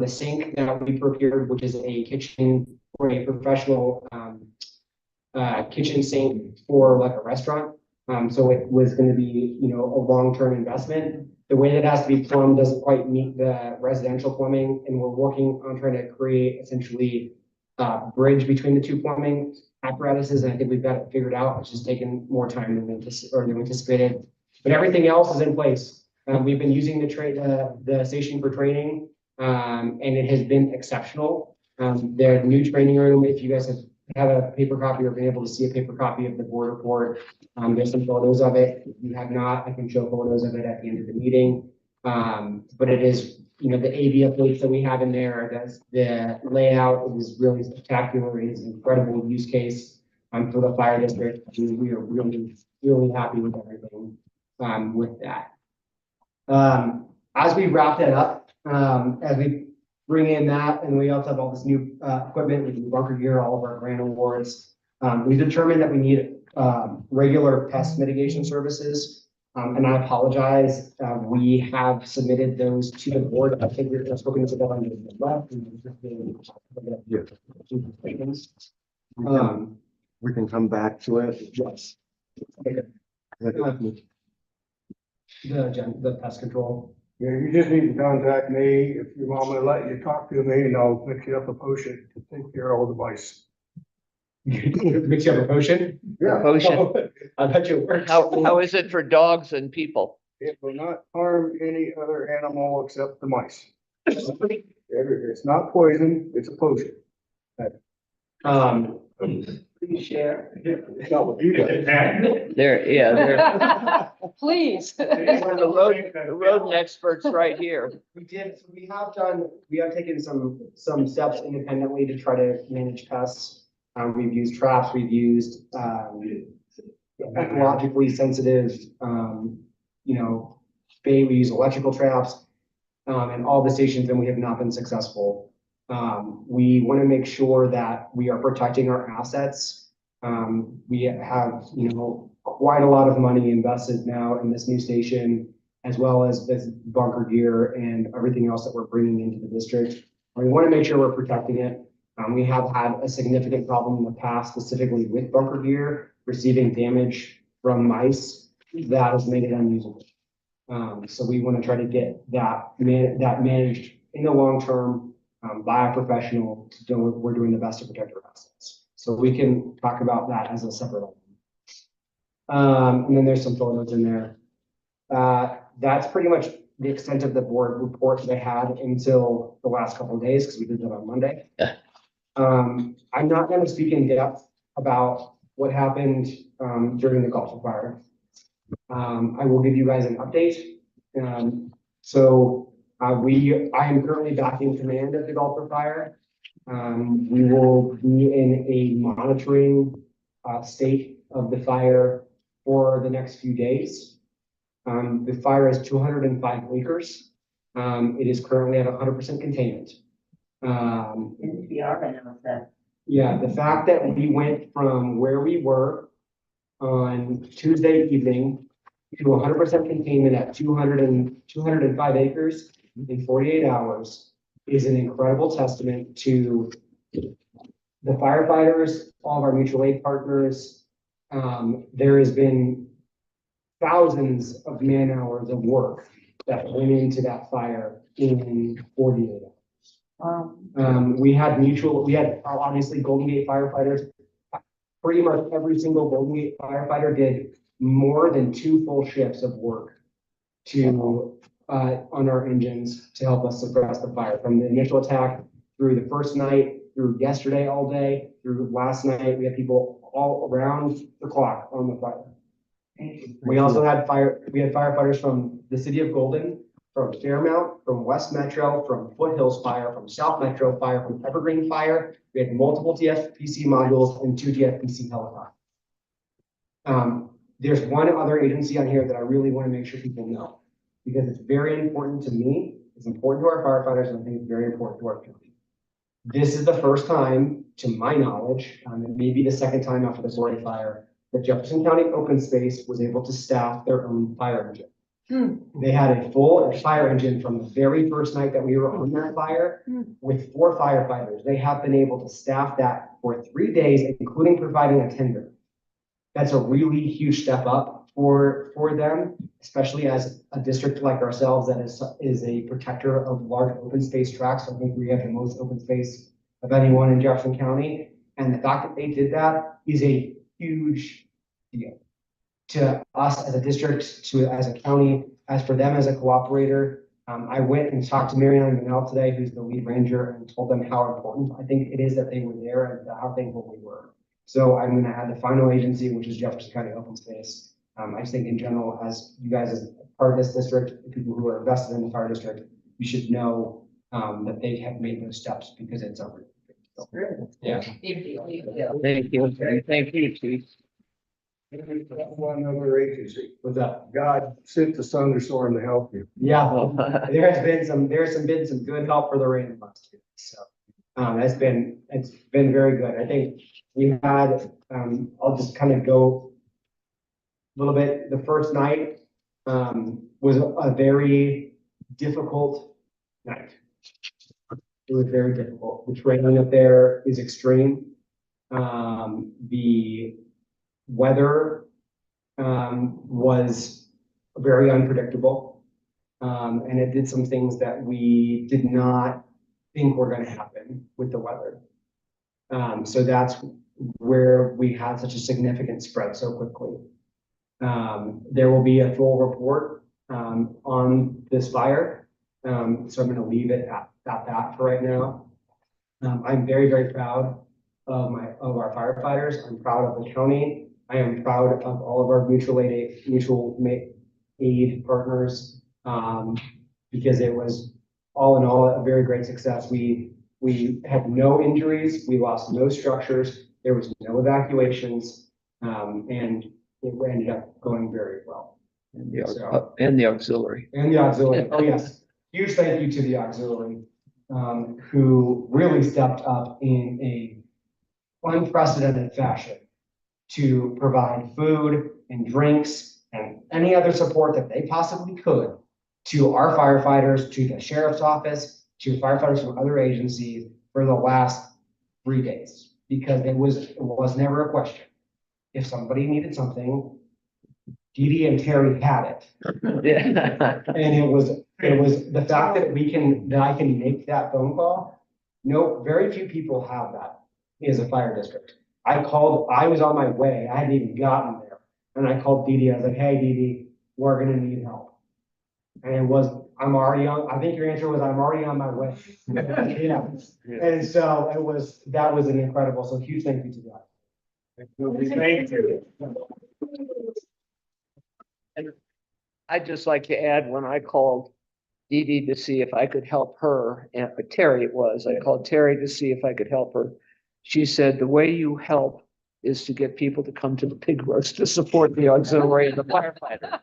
sink that we procured, which is a kitchen or a professional kitchen sink for like a restaurant. So it was going to be, a long-term investment. The way that it has to be plumbed doesn't quite meet the residential plumbing, and we're working on trying to create essentially a bridge between the two plumbing apparatuses, and I think we've got it figured out. It's just taken more time than anticipated, but everything else is in place. We've been using the station for training, and it has been exceptional. The new training room, if you guys have a paper copy or been able to see a paper copy of the board report, there's some photos of it. If you have not, I can show photos of it at the end of the meeting. But it is, the AV updates that we have in there, the layout is really spectacular. It is an incredible use case for the fire district. We are really, really happy with everything with that. As we wrap that up, as we bring in that, and we also have all this new equipment, we do bunker gear, all of our grant awards. We determined that we need regular pest mitigation services And I apologize, we have submitted those to the board. I think we're spoken to them on the left. Um, We can come back to it. yes, the pest control. Yeah, you just need to contact me if your mom will let you talk to me and I'll pick you up a potion to take care of all the mice. Mix you up a potion? Yeah. Potion. I bet you it works. How is it for dogs and people? It will not harm any other animal except the mice. It's not poison, it's a potion. Please share. It's not what you guys. They're Please. the rodent experts right here. We did, so we have taken some steps independently to try to manage pests. We've used traps, we've used, ecologically sensitive, bait, we use electrical traps, and all the stations, and we have not been successful. We want to make sure that we are protecting our assets. We have, quite a lot of money invested now in this new station, as well as this bunker gear and everything else that we're bringing into the district. We want to make sure we're protecting it. We have had a significant problem in the past, specifically with bunker gear, receiving damage from mice that has made it unusable. So we want to try to get that managed in the long term by a professional. We're doing the best to protect our assets. So we can talk about that as a separate item. And then there's some photos in there. That's pretty much the extent of the board report they had until the last couple of days, because we did that on Monday. I'm not going to speak in depth about what happened during the Gulf fire. I will give you guys an update. I am currently back in command of the Gulf fire. We will be in a monitoring state of the fire for the next few days. The fire is 205 acres. It is currently at 100% containment. Yeah, the fact that we went from where we were on Tuesday evening to 100% containment at 205 acres in 48 hours is an incredible testament to the firefighters, all of our mutual aid partners. There has been thousands of man hours of work that went into that fire in 48 hours. We had obviously Golden Gate firefighters. Pretty much every single Golden Gate firefighter did more than 2 full shifts of work on our engines to help us suppress the fire, from the initial attack through the first night, through yesterday all day, through last night. We had people all around the clock on the fire. We also had firefighters from the city of Golden, from Fairmount, from West Metro, from Foothills Fire, from South Metro Fire, from Evergreen Fire. We had multiple TFPC modules and 2 TFPC helicopters. There's one other agency on here that I really want to make sure people know, because it's very important to me. It's important to our firefighters, and I think it's very important to our county. This is the first time, to my knowledge, and maybe the second time after the Glory fire, that Jefferson County Open Space was able to staff their own fire engine. They had a full fire engine from the very first night that we were on that fire with 4 firefighters. They have been able to staff that for 3 days, including providing a tender. That's a really huge step up for them, especially as a district like ourselves that is a protector of large open space tracts. I think we have the most open space of anyone in Jefferson County. And the fact that they did that is a huge deal to us as a district, as a county, as for them as a cooperator. I went and talked to Marianne Manel today, who's the lead ranger, and told them how important I think it is that they were there and how thankful we were. So I'm going to add the final agency, which is Jefferson County Open Space. I just think in general, as you guys as part of this district, the people who are invested in the fire district, you should know that they have made those steps, because it's over. So, yeah. Thank you. And thank you, Chief. One other agency. With that, God sent the thunderstorm to help you. yeah, there's been some good help for the rain last year. So it's been very good. I think we had, I'll just kind of go a little bit. The first night, was a very difficult night. It was very difficult. The terrain up there is extreme. The weather was very unpredictable. And it did some things that we did not think were going to happen with the weather. So that's where we had such a significant spread so quickly. There will be a full report on this fire. So I'm going to leave it at that for right now. I'm very, very proud of our firefighters. I'm proud of the county. I am proud of all of our mutual aid partners, because it was all in all a very great success. We had no injuries. We lost no structures. There was no evacuations, and it ended up going very well. And the auxiliary. And the auxiliary, oh yes, huge thank you to the auxiliary, who really stepped up in a unprecedented fashion to provide food and drinks and any other support that they possibly could to our firefighters, to the sheriff's office, to firefighters from other agencies for the last 3 days, because it was never a question. If somebody needed something, Dee Dee and Terry had it. Yeah. And it was the fact that I can make that phone call. No, very few people have that as a fire district. I was on my way. I hadn't even gotten there. And I called Dee Dee. I was like, hey, Dee Dee, we're going to need help. And I think your answer was, I'm already on my way. Yeah. And so that was an incredible, so huge thank you to that. Thank you. I'd just like to add, when I called Dee Dee to see if I could help her, and Terry it was, I called Terry to see if I could help her. She said, the way you help is to get people to come to the pig roast to support the auxiliary and the firefighter.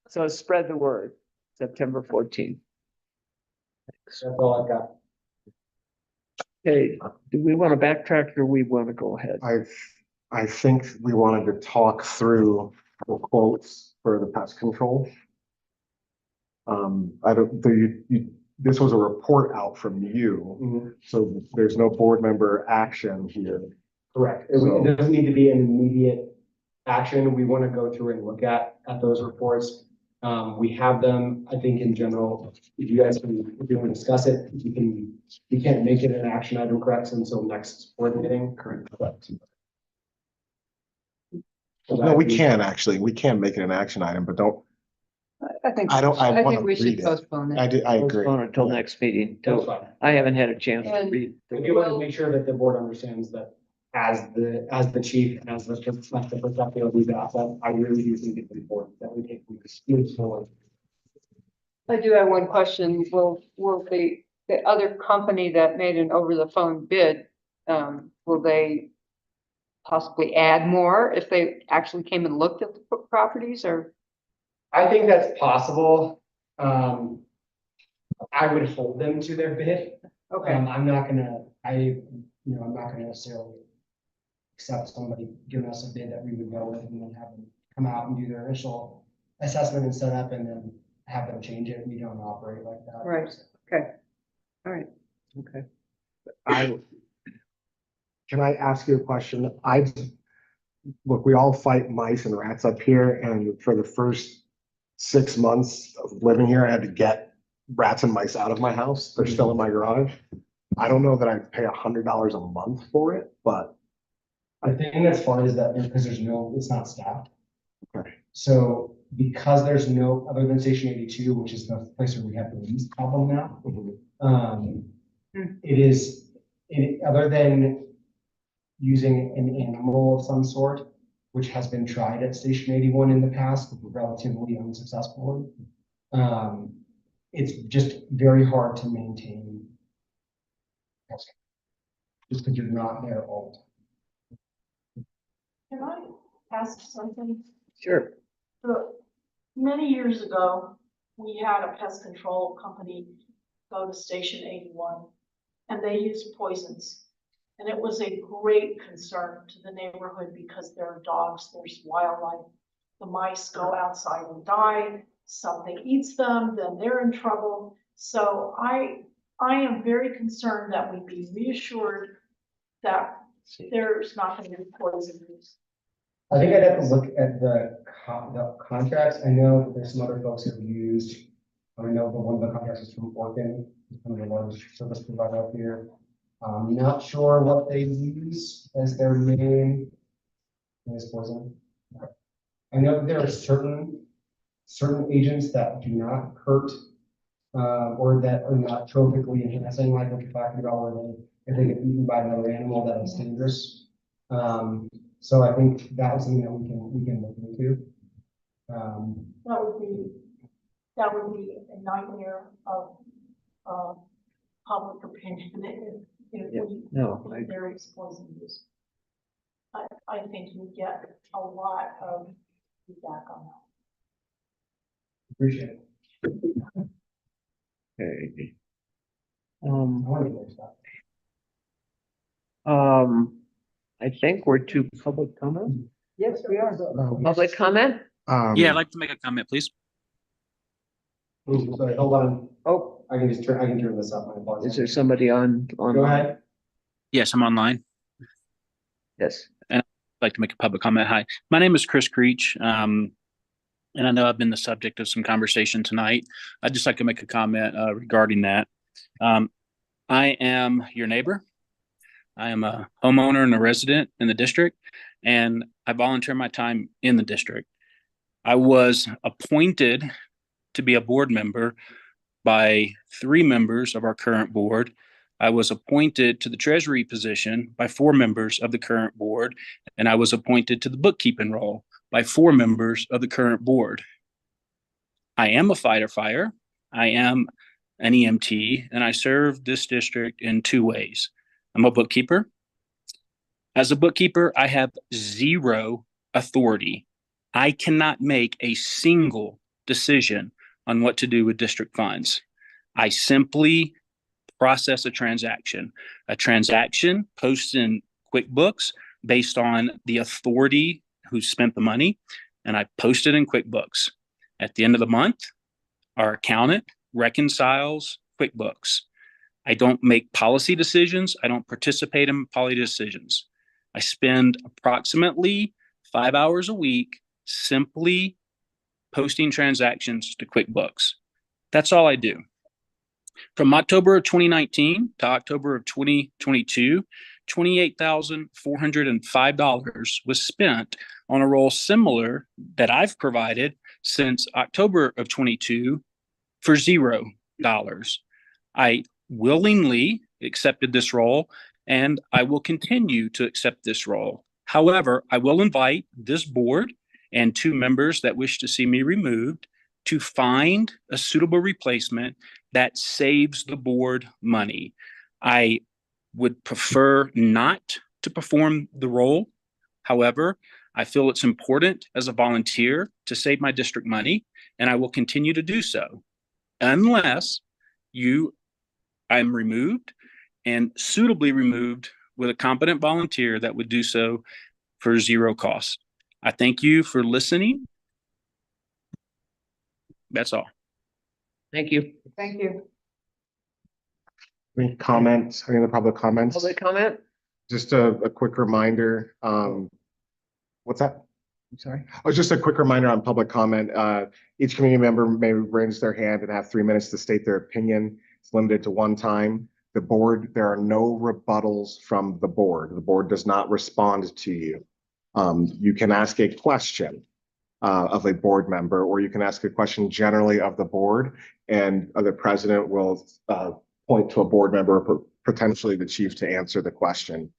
So spread the word, September 14th. That's all I've got. Okay, do we want to backtrack or we want to go ahead? I think we wanted to talk through the quotes for the pest control. This was a report out from you, so there's no board member action here. Correct. It doesn't need to be an immediate action. We want to go through and look at those reports. We have them, I think in general, if you guys if you want to discuss it, we can't make it an action item, correct, until next board meeting. Correct. No, we can actually, we can make it an action item, but I think I we wanna should read it. postpone it. I agree. Postpone it until next meeting. That's fine. I haven't had a chance to And- read. I do want to make sure that the board understands that as the chief and as the perspective of these assets, I really do think it's important that we take this move forward. I do have one question. Will the other company that made an over the phone bid, will they possibly add more if they actually came and looked at the properties, or? I think that's possible. I would hold them to their bid. Okay, I'm not gonna necessarily accept somebody giving us a bid that we would go with and then have them come out and do their initial assessment and set up and then have them change it. We don't operate like that. Right. Okay. All right. Okay. Can I ask you a question? Look, we all fight mice and rats up here, and for the first 6 months of living here, I had to get rats and mice out of my house. They're still in my garage. I don't know that I'd pay $100 a month for it, but I think as far as that, because it's not staffed. Okay. So because there's no, other than Station 82, which is the place where we have the least problem now, other than using an animal of some sort, which has been tried at Station 81 in the past, relatively unsuccessfully. It's just very hard to maintain. Just because you're not there all the time. Can I ask something? Sure. So, many years ago, we had a pest control company go to Station 81, and they used poisons. And it was a great concern to the neighborhood because there are dogs, there's wildlife. The mice go outside and die, something eats them, then they're in trouble. So I am very concerned that we be reassured that there's not gonna be poison use. I think I'd have to look at the contracts. I know there's some other folks who've used, I know that one of the contracts is from Orkin, one of the largest service provider up here. I'm not sure what they use as their main. Poison. I know that there are certain agents that do not hurt, or that are not trophically enhancing, like what you're talking about, where if they get eaten by another animal, that is dangerous. So I think that is something that we can look into. That would be a nightmare of, public opinion if there is poison use. I think you get a lot of feedback on that. Appreciate it. Okay. I want to hear stuff. I think we're to public comment. Yes, we are. Public comment? Yeah, I'd like to make a comment, please. Ooh, sorry, hold on. Oh, I can turn this up. My apologies. is there somebody on? Go ahead. Yes, I'm online. Yes. I'd like to make a public comment. Hi, my name is Chris Creech. And I know I've been the subject of some conversation tonight. I'd just like to make a comment regarding that. I am your neighbor. I am a homeowner and a resident in the district, and I volunteer my time in the district. I was appointed to be a board member by 3 members of our current board. I was appointed to the treasury position by 4 members of the current board, and I was appointed to the bookkeeping role by 4 members of the current board. I am a fighter fire. I am an EMT, and I serve this district in 2 ways. I'm a bookkeeper. As a bookkeeper, I have 0 authority. I cannot make a single decision on what to do with district funds. I simply process a transaction. A transaction posts in QuickBooks based on the authority who spent the money, and I post it in QuickBooks. At the end of the month, our accountant reconciles QuickBooks. I don't make policy decisions. I don't participate in policy decisions. I spend approximately 5 hours a week simply posting transactions to QuickBooks. That's all I do. From October of 2019 to October of 2022, $28,405 was spent on a role similar that I've provided since October of 22 for $0. I willingly accepted this role, and I will continue to accept this role. However, I will invite this board and 2 members that wish to see me removed to find a suitable replacement that saves the board money. I would prefer not to perform the role. However, I feel it's important as a volunteer to save my district money, and I will continue to do so unless I'm removed and suitably removed with a competent volunteer that would do so for 0 cost. I thank you for listening. That's all. Thank you. Thank you. Any comments, any other public comments? Public comment? Just a quick reminder, what's that? I'm sorry. Oh, just a quick reminder on public comment. Each community member may raise their hand and have 3 minutes to state their opinion. It's limited to 1 time. The board, there are no rebuttals from the board. The board does not respond to you. You can ask a question of a board member, or you can ask a question generally of the board, and the president will point to a board member, or potentially the chief, to answer the question.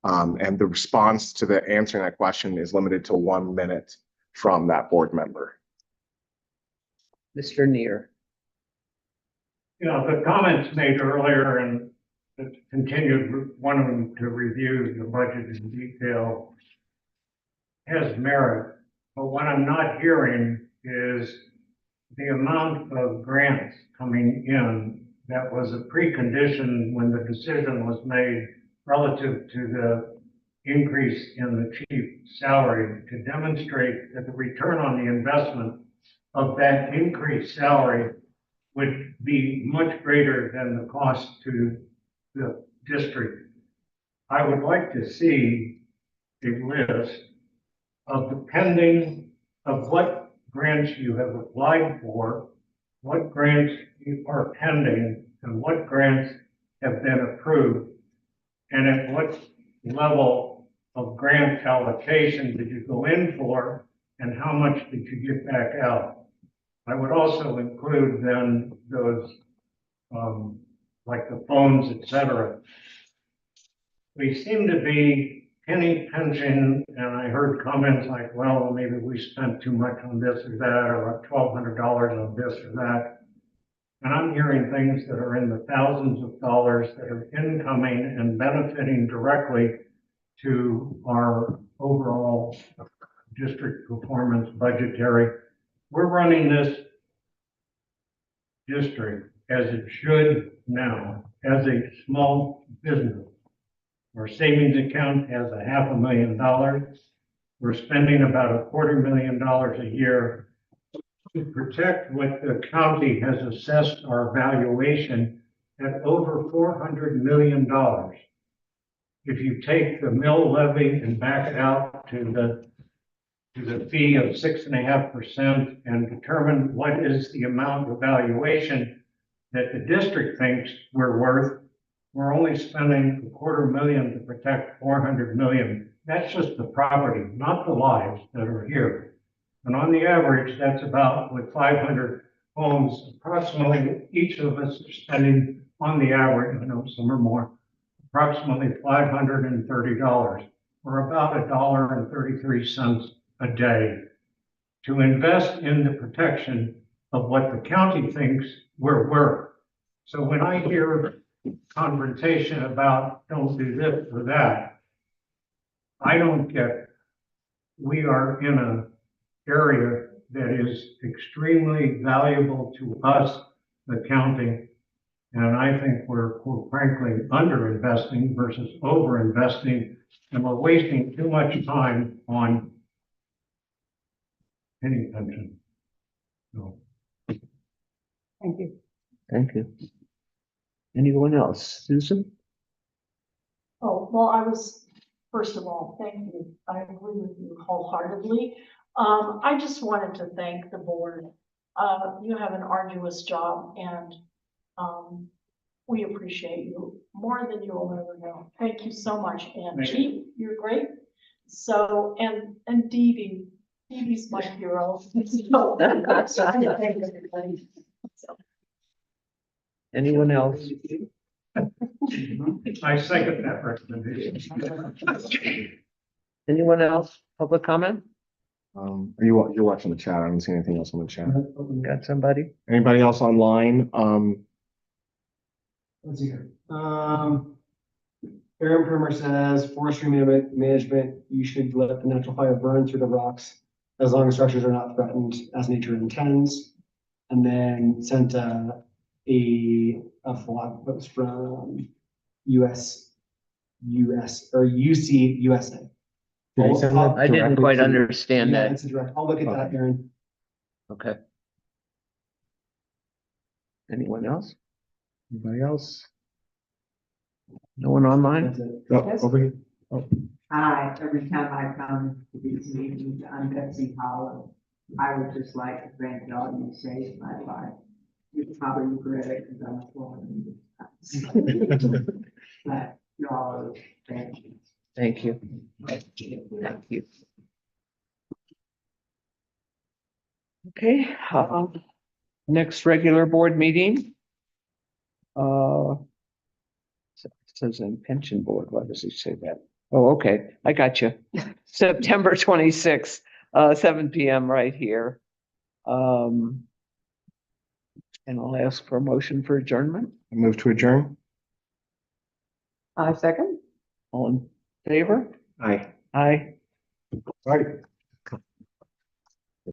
And the response to the answering that question is limited to 1 minute from that board member. Mr. Neer. You know, the comments made earlier and continued wanting to review the budget in detail has merit, but what I'm not hearing is the amount of grants coming in that was a precondition when the decision was made relative to the increase in the chief's salary, to demonstrate that the return on the investment of that increased salary would be much greater than the cost to the district. I would like to see a list of the pending, of what grants you have applied for, what grants you are pending, and what grants have been approved, and at what level of grant allocation did you go in for, and how much did you get back out? I would also include then those, like the phones, et cetera. We seem to be penny pinching, and I heard comments like, well, maybe we spent too much on this or that, or $1,200 on this or that. And I'm hearing things that are in the thousands of dollars that are incoming and benefiting directly to our overall district performance budgetary. We're running this district as it should now, as a small business. Our savings account has $500,000. We're spending about $250,000 a year to protect what the county has assessed our valuation at over $400 million. If you take the mill levy and back it out to the fee of 6.5% and determine what is the amount of valuation that the district thinks we're worth, we're only spending $250,000 to protect $400 million. That's just the property, not the lives that are here. And on the average, that's about, with 500 homes, approximately each of us are spending on the average, I know some are more, approximately $530, or about $1.33 a day to invest in the protection of what the county thinks we're worth. So when I hear confrontation about don't do this or that, I don't get, we are in an area that is extremely valuable to us, the county, and I think we're frankly underinvesting versus overinvesting, and we're wasting too much time on penny pension. So. Thank you. Thank you. Anyone else? Susan? Oh, well, first of all, thank you. I agree with you wholeheartedly. I just wanted to thank the board. You have an arduous job, and we appreciate you more than you will ever know. Thank you so much. And Chief, you're great. So, and Dee Dee's my hero. So, I'm trying to thank everybody. So. Anyone else? I second that recommendation. Anyone else? Public comment? You're watching the chat. I don't see anything else on the chat. Got somebody? Anybody else online? Let's see here. Aaron Primer says forestry management, you should let the natural fire burn through the rocks as long as structures are not threatened as nature intends. And then sent a blog post from UC USA. Did he send that I didn't directly quite to- understand Yeah, that. it's a direct. I'll look at that, Okay. Aaron. Okay. Anyone else? Anybody else? No one online? That's it. Oh, over here. Hi, every time I come to these meetings, I'm Betsy Hollow. I would just like to thank y'all, you saved my life. You probably regret it because I'm falling. But y'all are, thank you. Thank you. Thank you. Okay, next regular board meeting. It says in pension board, why does he say that? Oh, okay, I got you. September 26th, 7 PM right here. And I'll ask for a motion for adjournment. Move to adjourn. Second. All in favor? Aye. Aye. All right.